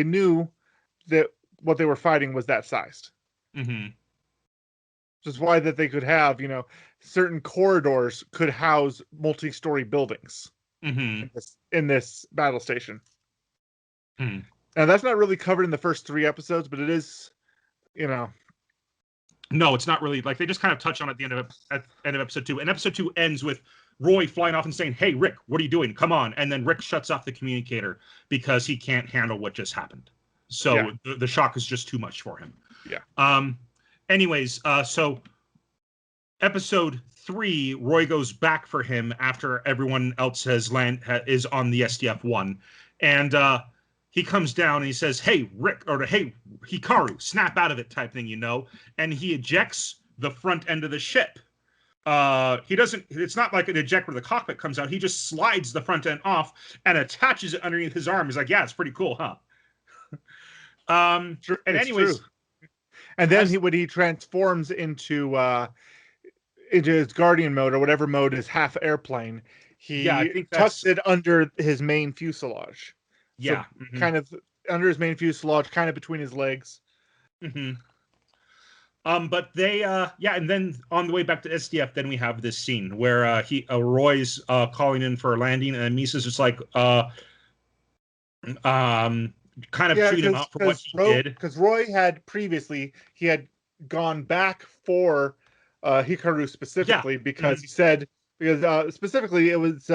knew that what they were fighting was that sized. Mm-hmm. Which is why that they could have, certain corridors could house multi-story buildings in this battle station. Mm. Now that's not really covered in the first 3 episodes, but it is, No, it's not really. Like, they just kind of touch on it at the end of episode 2. And episode 2 ends with Roy flying off and saying, "Hey, Rick, what are you doing? Come on." And then Rick shuts off the communicator because he can't handle what just happened. So the shock is just too much for him. Yeah. Anyways, so episode 3, Roy goes back for him after everyone else is on the SDF-1. And he comes down and he says, "Hey, Rick," or "Hey, Hikaru, snap out of it," type thing, and he ejects the front end of the ship. He doesn't, it's not like an eject where the cockpit comes out. He just slides the front end off and attaches it underneath his arm. He's like, "Yeah, it's pretty cool, huh?" And anyways, true. And then when he transforms into his Guardian mode or whatever mode is half airplane, he tucks it under his main fuselage. Yeah. So kind of under his main fuselage, kind of between his legs. Mm-hmm. But they, and then on the way back to SDF, then we have this scene where Roy's calling in for a landing, and Misa's just like, kind of chewing him out for what he did. Because Roy had previously, he had gone back for Hikaru specifically because he said, specifically it was,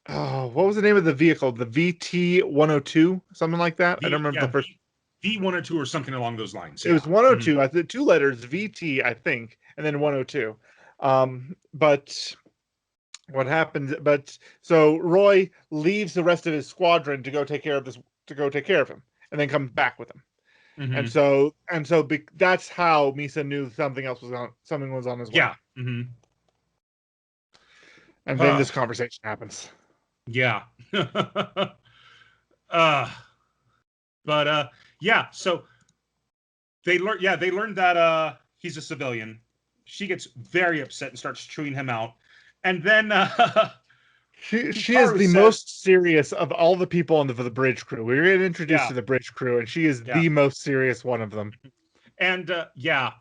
what was the name of the vehicle? The VT-102, something like that? I don't remember the first. V102 or something along those lines. It was 102. I think 2 letters, VT, I think, and then 102. But what happened? But so Roy leaves the rest of his squadron to go take care of him, and then comes back with him. Mm-hmm. And so that's how Misa knew something was on his way. Yeah. Mm-hmm. And then this conversation happens. Yeah. So they learned that he's a civilian. She gets very upset and starts chewing him out. And then she is the most serious of all the people on the bridge crew. We were introduced to the bridge crew, and she is the most serious one of them. And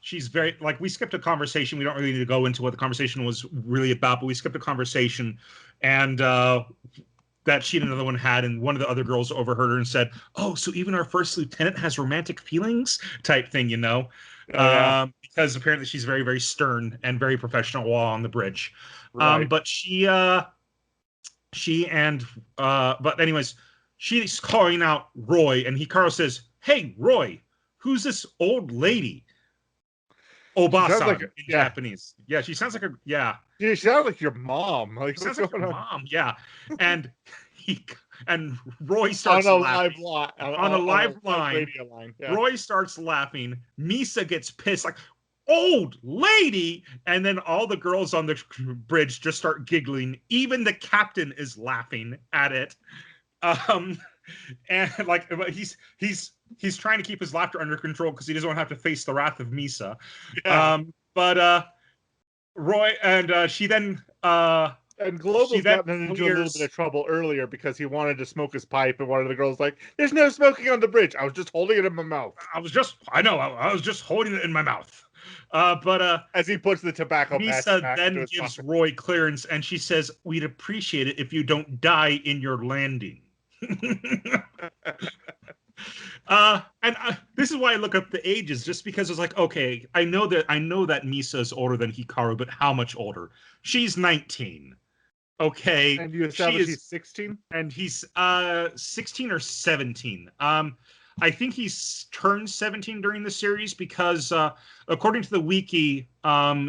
she's very, like, we skipped a conversation. We don't really need to go into what the conversation was really about, but we skipped a conversation and that she and another one had, and one of the other girls overheard her and said, "Oh, so even our first lieutenant has romantic feelings," type thing, because apparently she's very, very stern and very professional while on the bridge. Right. But but anyways, she's calling out Roy, and Hikaru says, "Hey, Roy, who's this old lady?" Oba-san in Japanese. Yeah, she sounds like a She sounds like your mom. Like, sounds like your mom. Yeah, and Roy starts laughing on a live line. Yeah. Roy starts laughing. Misa gets pissed, like, "Old lady!" And then all the girls on the bridge just start giggling. Even the captain is laughing at it. And like he's trying to keep his laughter under control because he doesn't want to have to face the wrath of Misa. Yeah. But Roy and she then and Global's gotten into a little bit of trouble earlier because he wanted to smoke his pipe, and one of the girls like, "There's no smoking on the bridge. I was just holding it in my mouth. I was just holding it in my mouth." But as he puts the tobacco patch Misa back then into his gives pocket. Roy clearance, and she says, "We'd appreciate it if you don't die in your landing." This is why I look up the ages, just because it's like, okay, I know that Misa is older than Hikaru, but how much older? She's 19. Okay, and you establish he's 16, and he's 16 or 17. I think he's turned 17 during the series because, according to the wiki,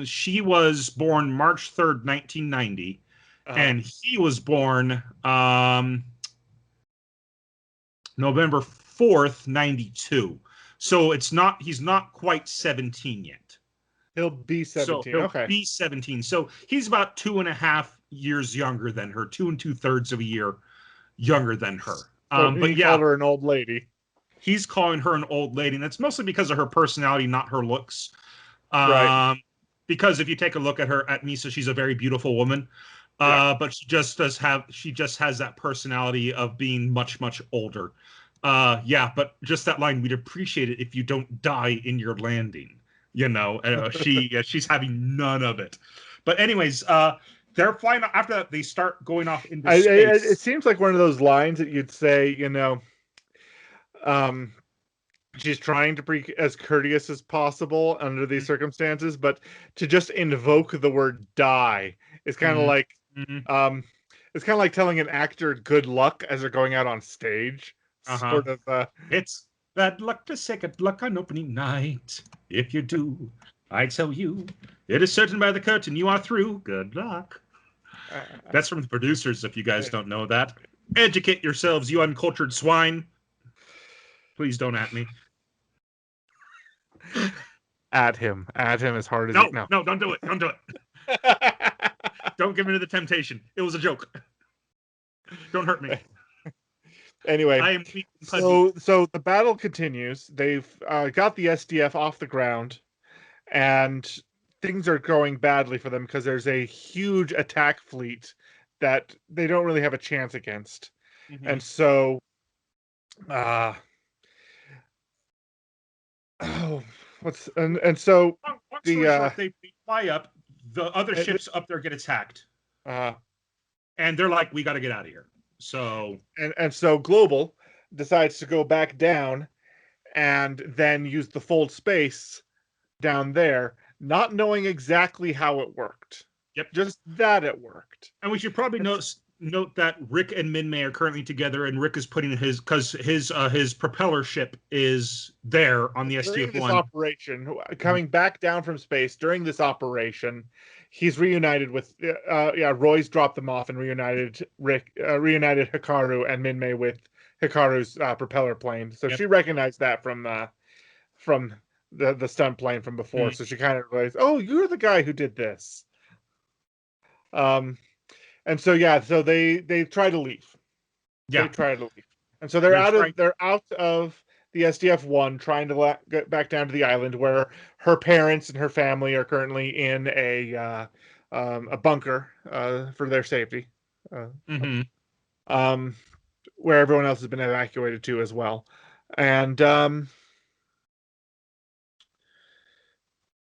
she was born March 3rd, 1990, and he was born November 4th, 92. So he's not quite 17 yet. He'll be 17. So he'll be 17. So he's about 2.5 years younger than her, 2 2/3 of a year younger than her. So but he called her an old lady. He's calling her an old lady, and that's mostly because of her personality, not her looks. Right. Because if you take a look at Misa, she's a very beautiful woman. But she just has that personality of being much, much older. But just that line, "We'd appreciate it if you don't die in your landing." She's having none of it. But anyways, they're flying. After that, they start going off into space. It seems like one of those lines that you'd say, she's trying to be as courteous as possible under these circumstances, but to just invoke the word "die" is kind of like, it's kind of like telling an actor good luck as they're going out on stage. Sort of. It's bad luck to second luck on opening night. If you do, I tell you, it is certain by the curtain you are through. Good luck. That's from the producers, if you guys don't know that. Educate yourselves, you uncultured swine. Please don't at me. At him as hard as no, don't do it. Don't do it. Don't give me to the temptation. It was a joke. Don't hurt me. Anyway, so the battle continues. They've got the SDF off the ground, and things are going badly for them because there's a huge attack fleet that they don't really have a chance against. And so so they fly up, the other ships up there get attacked, and they're like, "We got to get out of here." So so Global decides to go back down and then use the fold space down there, not knowing exactly how it worked. Yep, just that it worked. And we should probably note that Rick and Minmay are currently together, and Rick is putting his propeller ship is there on the SDF-1 operation, coming back down from space. During this operation, he's reunited with Roy's dropped them off and reunited Hikaru and Minmay with Hikaru's propeller plane. So she recognized that from the stunt plane from before. So she kind of realized, "Oh, you're the guy who did this." And so so they try to leave. They try to leave, and so they're out of the SDF-1, trying to get back down to the island where her parents and her family are currently in a bunker for their safety, where everyone else has been evacuated to as well. And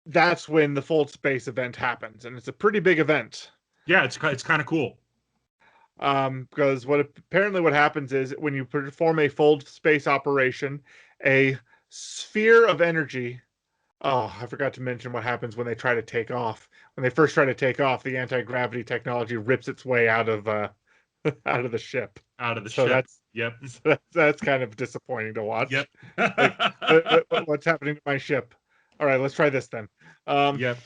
that's when the fold space event happens, and it's a pretty big event. Yeah, it's kind of cool. Because what happens is when you perform a fold space operation, a sphere of energy. Oh, I forgot to mention what happens when they try to take off. When they first try to take off, the anti-gravity technology rips its way out of the ship. So that's kind of disappointing to watch. Yep. What's happening to my ship? All right, let's try this then. Yep.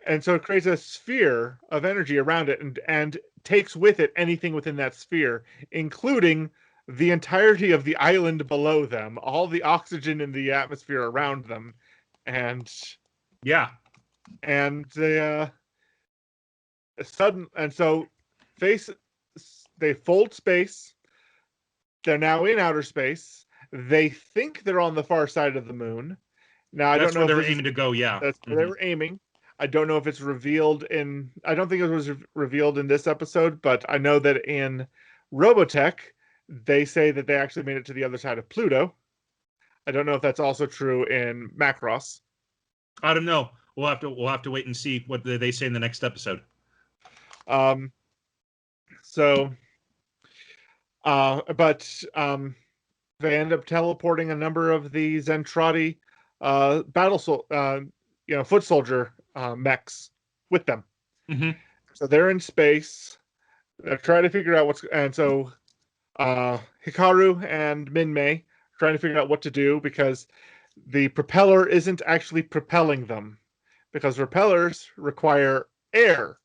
And so it creates a sphere of energy around it and takes with it anything within that sphere, including the entirety of the island below them, all the oxygen in the atmosphere around them. And they fold space. They're now in outer space. They think they're on the far side of the moon. Now, I don't know where if they were aiming to go, yeah. That's where they were aiming. I don't know if it's revealed in... I don't think it was revealed in this episode, but I know that in Robotech, they say that they actually made it to the other side of Pluto. I don't know if that's also true in Macross. I don't know. We'll have to wait and see what they say in the next episode. They end up teleporting a number of the Zentradi foot soldier mechs with them. Mm-hmm. So they're in space. They're trying to figure out Hikaru and Minmay are trying to figure out what to do because the propeller isn't actually propelling them, because propellers require air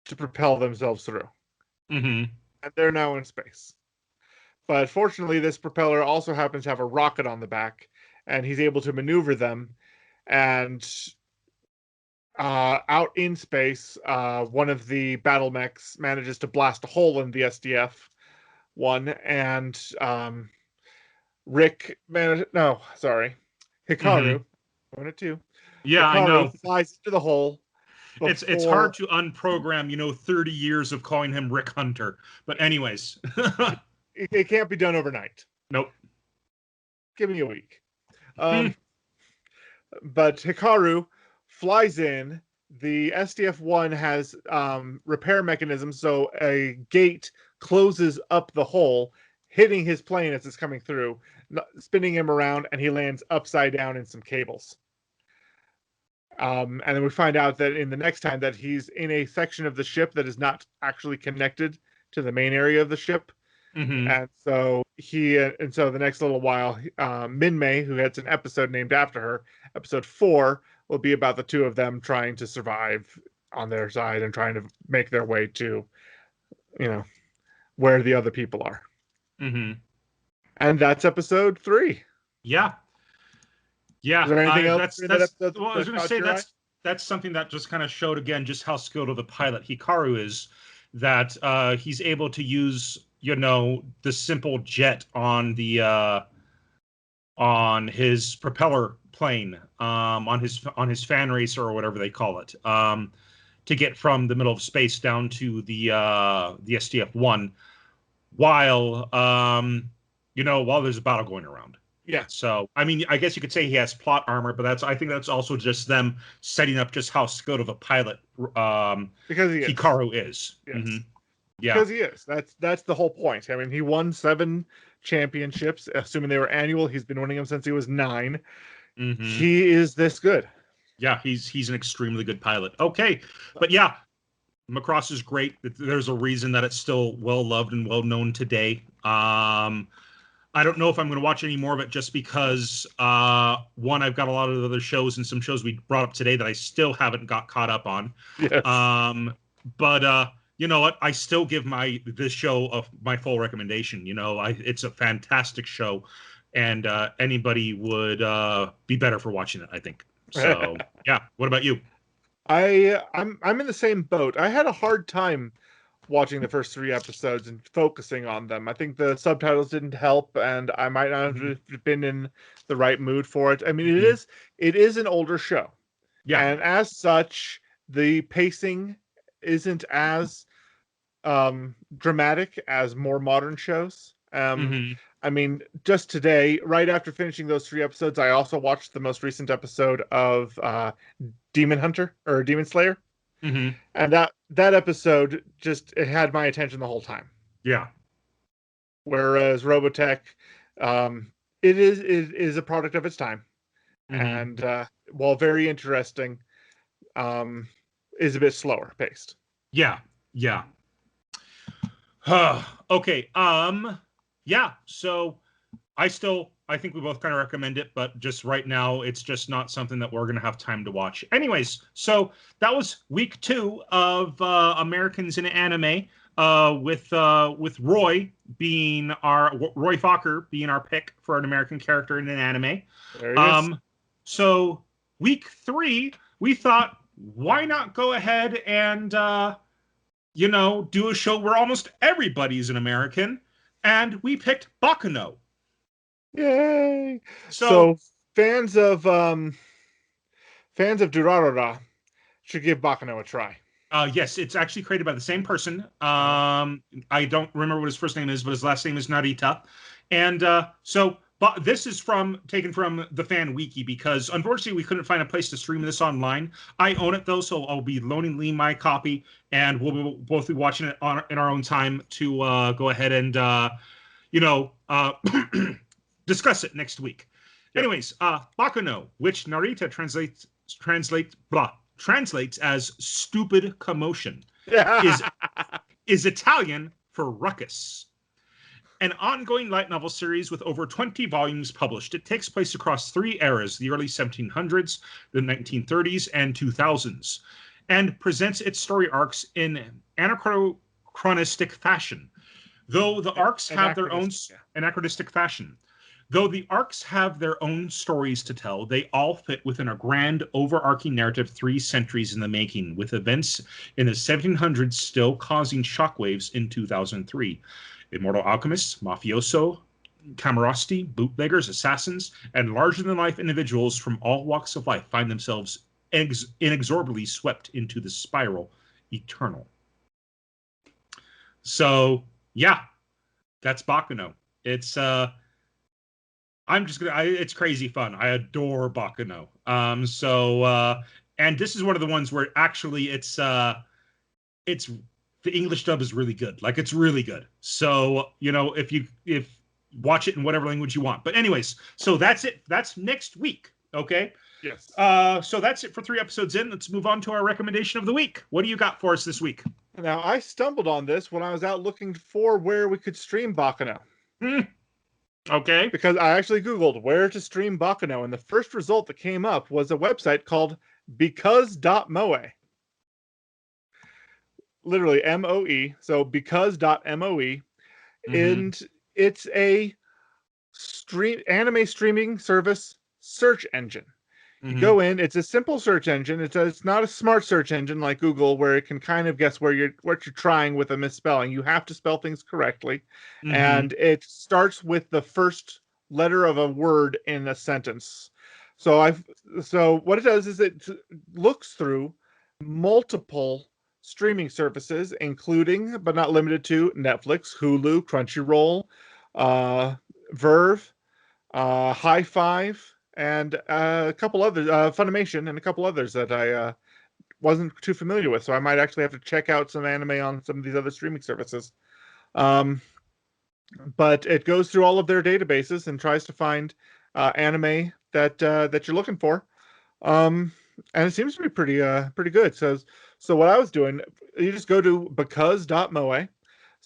to propel themselves through. Mm-hmm. And they're now in space. But fortunately, this propeller also happens to have a rocket on the back, and he's able to maneuver them. And out in space, one of the battle mechs manages to blast a hole in the SDF one, and Hikaru, one or two. Yeah, Hikaru I know. flies into the hole. It's hard to unprogram, 30 years of calling him Rick Hunter. But anyways. It can't be done overnight. Nope. Give me a week. But Hikaru flies in. The SDF-1 has repair mechanisms, so a gate closes up the hole, hitting his plane as it's coming through, spinning him around, and he lands upside down in some cables. And then we find out that in the next time that he's in a section of the ship that is not actually connected to the main area of the ship. Mm-hmm. And so the next little while, Minmay, who has an episode named after her, episode 4, will be about the two of them trying to survive on their side and trying to make their way to, where the other people are. Mm-hmm. And that's episode 3. Yeah. Yeah. Is there anything else? I was going to say that's something that just kind of showed again just how skilled of a pilot Hikaru is. That he's able to use, the simple jet on his propeller plane, on his fan racer or whatever they call it, to get from the middle of space down to the SDF-1, while there's a battle going around. Yeah. So, I mean, I guess you could say he has plot armor, but I think that's also just them setting up just how skilled of a pilot because Hikaru is. Yes. Mm-hmm. Yeah. Because he is. That's the whole point. I mean, he won 7 championships, assuming they were annual. He's been winning them since he was 9. Mm-hmm. He is this good. Yeah, he's an extremely good pilot. Okay. But yeah, Macross is great. There's a reason that it's still well loved and well known today. I don't know if I'm going to watch any more of it just because, one, I've got a lot of other shows and some shows we brought up today that I still haven't got caught up on. Yes. But you know what? I still give this show my full recommendation. It's a fantastic show, and anybody would be better for watching it, I think. So, yeah. What about you? I'm in the same boat. I had a hard time watching the first 3 episodes and focusing on them. I think the subtitles didn't help, and I might not have been in the right mood for it. I mean, it is an older show. Yeah. And as such, the pacing isn't as dramatic as more modern shows. I mean, just today, right after finishing those 3 episodes, I also watched the most recent episode of Demon Hunter or Demon Slayer. Mm-hmm. And that episode it had my attention the whole time. Yeah. Whereas Robotech, it is a product of its time, and while very interesting, is a bit slower paced. Yeah. Yeah. Okay. Yeah. So I think we both kind of recommend it, but just right now, it's just not something that we're going to have time to watch. Anyways, so that was week 2 of Americans in Anime, with Roy Fokker being our pick for an American character in an anime. There he is. So week 3, we thought, why not go ahead and do a show where almost everybody's an American. And we picked Baccano. Yay! So fans of Durarara should give Baccano a try. Yes, it's actually created by the same person. I don't remember what his first name is, but his last name is Narita. And but this is taken from the fan wiki, because unfortunately we couldn't find a place to stream this online. I own it though, so I'll be loaning Lee my copy, and we'll both be watching it in our own time to go ahead and discuss it next week. Yep. Anyways, Baccano, which Narita translates as stupid commotion, is Italian for ruckus. An ongoing light novel series with over 20 volumes published. It takes place across 3 eras, the early 1700s, the 1930s, and 2000s, and presents its story arcs in anachronistic fashion. Though the arcs have their own anachronistic fashion. Though the arcs have their own stories to tell, they all fit within a grand, overarching narrative 3 centuries in the making, with events in the 1700s still causing shockwaves in 2003. Immortal alchemists, mafioso, camarasti, bootleggers, assassins, and larger-than-life individuals from all walks of life find themselves inexorably swept into the spiral eternal. So, yeah, that's Baccano. It's it's crazy fun. I adore Baccano. And this is one of the ones where actually it's the English dub is really good. Like, it's really good. So, if watch it in whatever language you want. But anyways, so that's it. That's next week. Okay. Yes. So that's it for 3 episodes in. Let's move on to our recommendation of the week. What do you got for us this week? Now, I stumbled on this when I was out looking for where we could stream Baccano. Okay. Because I actually Googled where to stream Baccano, and the first result that came up was a website called because.moe. Literally MOE. So because.moe. And it's a anime streaming service search engine. You go in, it's a simple search engine. It's not a smart search engine like Google, where it can kind of guess what you're trying with a misspelling. You have to spell things correctly. And it starts with the first letter of a word in a sentence. So what it does is it looks through multiple streaming services, including but not limited to Netflix, Hulu, Crunchyroll, Verve, High Five, and a couple others, Funimation, and a couple others that I wasn't too familiar with. So I might actually have to check out some anime on some of these other streaming services. But it goes through all of their databases and tries to find anime that you're looking for. And it seems to be pretty good. So what I was doing, you just go to because.moe,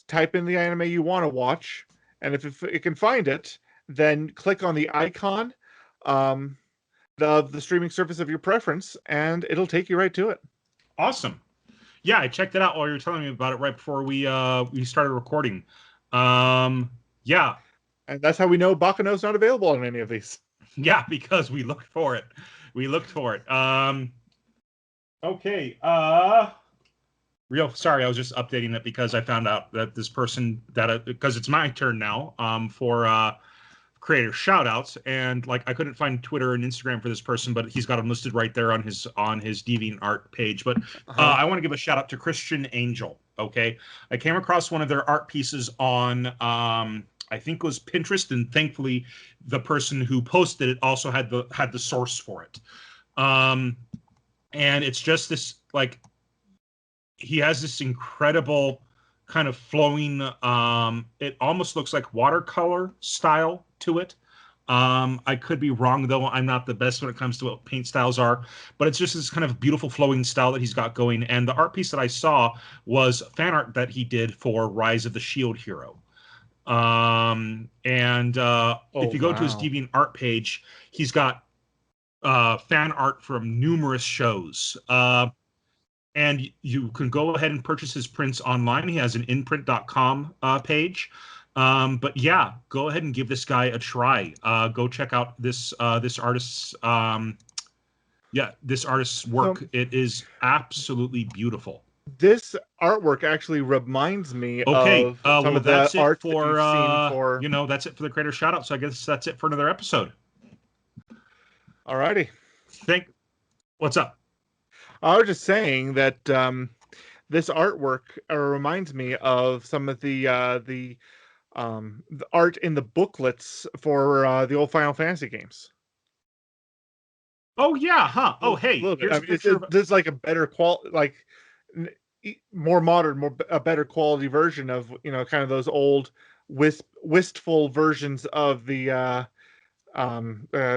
type in the anime you want to watch, and if it can find it, then click on the icon of the streaming service of your preference, and it'll take you right to it. Awesome. Yeah, I checked it out while you were telling me about it right before we started recording. Yeah. And that's how we know Baccano's not available on any of these. Yeah, because we looked for it. Okay. Sorry, I was just updating it because I found out that this person because it's my turn now for creator shout-outs, and like I couldn't find Twitter and Instagram for this person, but he's got them listed right there on his DeviantArt page. But I want to give a shout out to Christian Angel. Okay, I came across one of their art pieces on I think it was Pinterest, and thankfully the person who posted it also had the source for it. And it's just this, like, he has this incredible kind of flowing, it almost looks like watercolor style to it. I could be wrong, though. I'm not the best when it comes to what paint styles are, but it's just this kind of beautiful flowing style that he's got going. And the art piece that I saw was fan art that he did for Rise of the Shield Hero. If you go to his DeviantArt page, he's got fan art from numerous shows. And you can go ahead and purchase his prints online. He has an inprint.com page. But yeah, go ahead and give this guy a try. Go check out this artist's work. It is absolutely beautiful. This artwork actually reminds me Okay, of some of the that's it art for, that you've seen for. that's it for the creator shout out. So I guess that's it for another episode. Alrighty. What's up? I was just saying that this artwork reminds me of some of the art in the booklets for the old Final Fantasy games. Oh yeah, huh? Oh hey, here's a picture. There's like a better quality, like more modern, a better quality version of kind of those old wistful versions of the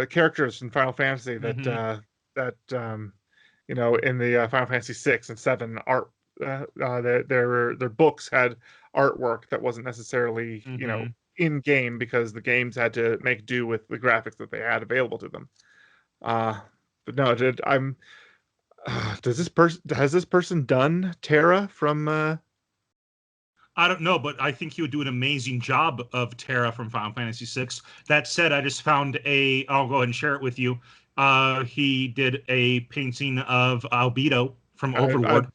characters in Final Fantasy that in the Final Fantasy 6 and 7 art. Their books had artwork that wasn't necessarily in game because the games had to make do with the graphics that they had available to them. But no, has this person done Terra from? I don't know, but I think he would do an amazing job of Terra from Final Fantasy VI. That said, I just found I'll go ahead and share it with you. He did a painting of Albedo from Overlord.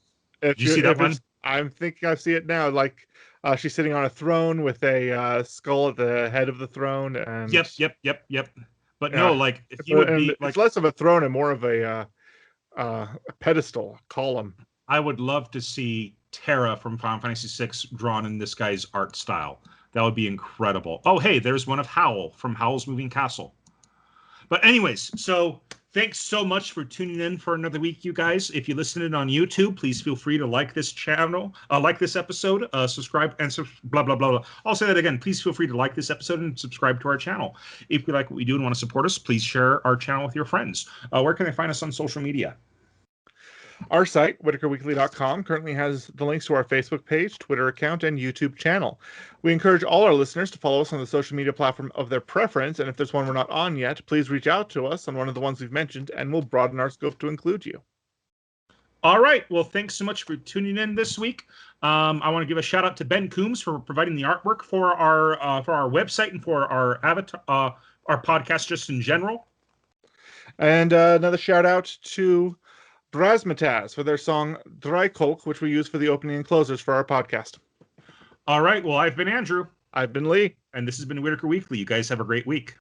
Did you see that one? I think I see it now. Like she's sitting on a throne with a skull at the head of the throne. And Yep. But no, like if he would be like, it's less of a throne and more of a pedestal, a column. I would love to see Terra from Final Fantasy VI drawn in this guy's art style. That would be incredible. Oh, hey, there's one of Howl from Howl's Moving Castle. But anyways, so thanks so much for tuning in for another week, you guys. If you listen in on YouTube, please feel free to like this channel, like this episode, subscribe, and blah, blah, blah, blah. I'll say that again. Please feel free to like this episode and subscribe to our channel. If you like what we do and want to support us, please share our channel with your friends. Where can they find us on social media? Our site, WhitakerWeekly.com, currently has the links to our Facebook page, Twitter account, and YouTube channel. We encourage all our listeners to follow us on the social media platform of their preference, and if there's one we're not on yet, please reach out to us on one of the ones we've mentioned, and we'll broaden our scope to include you. All right. Well, thanks so much for tuning in this week. I want to give a shout out to Ben Coombs for providing the artwork for our website and for our avatar, our podcast just in general. And another shout out to Brasmataz for their song Dreikolk, which we use for the opening and closers for our podcast. All right. Well, I've been Andrew. I've been Lee. And this has been Whitaker Weekly. You guys have a great week.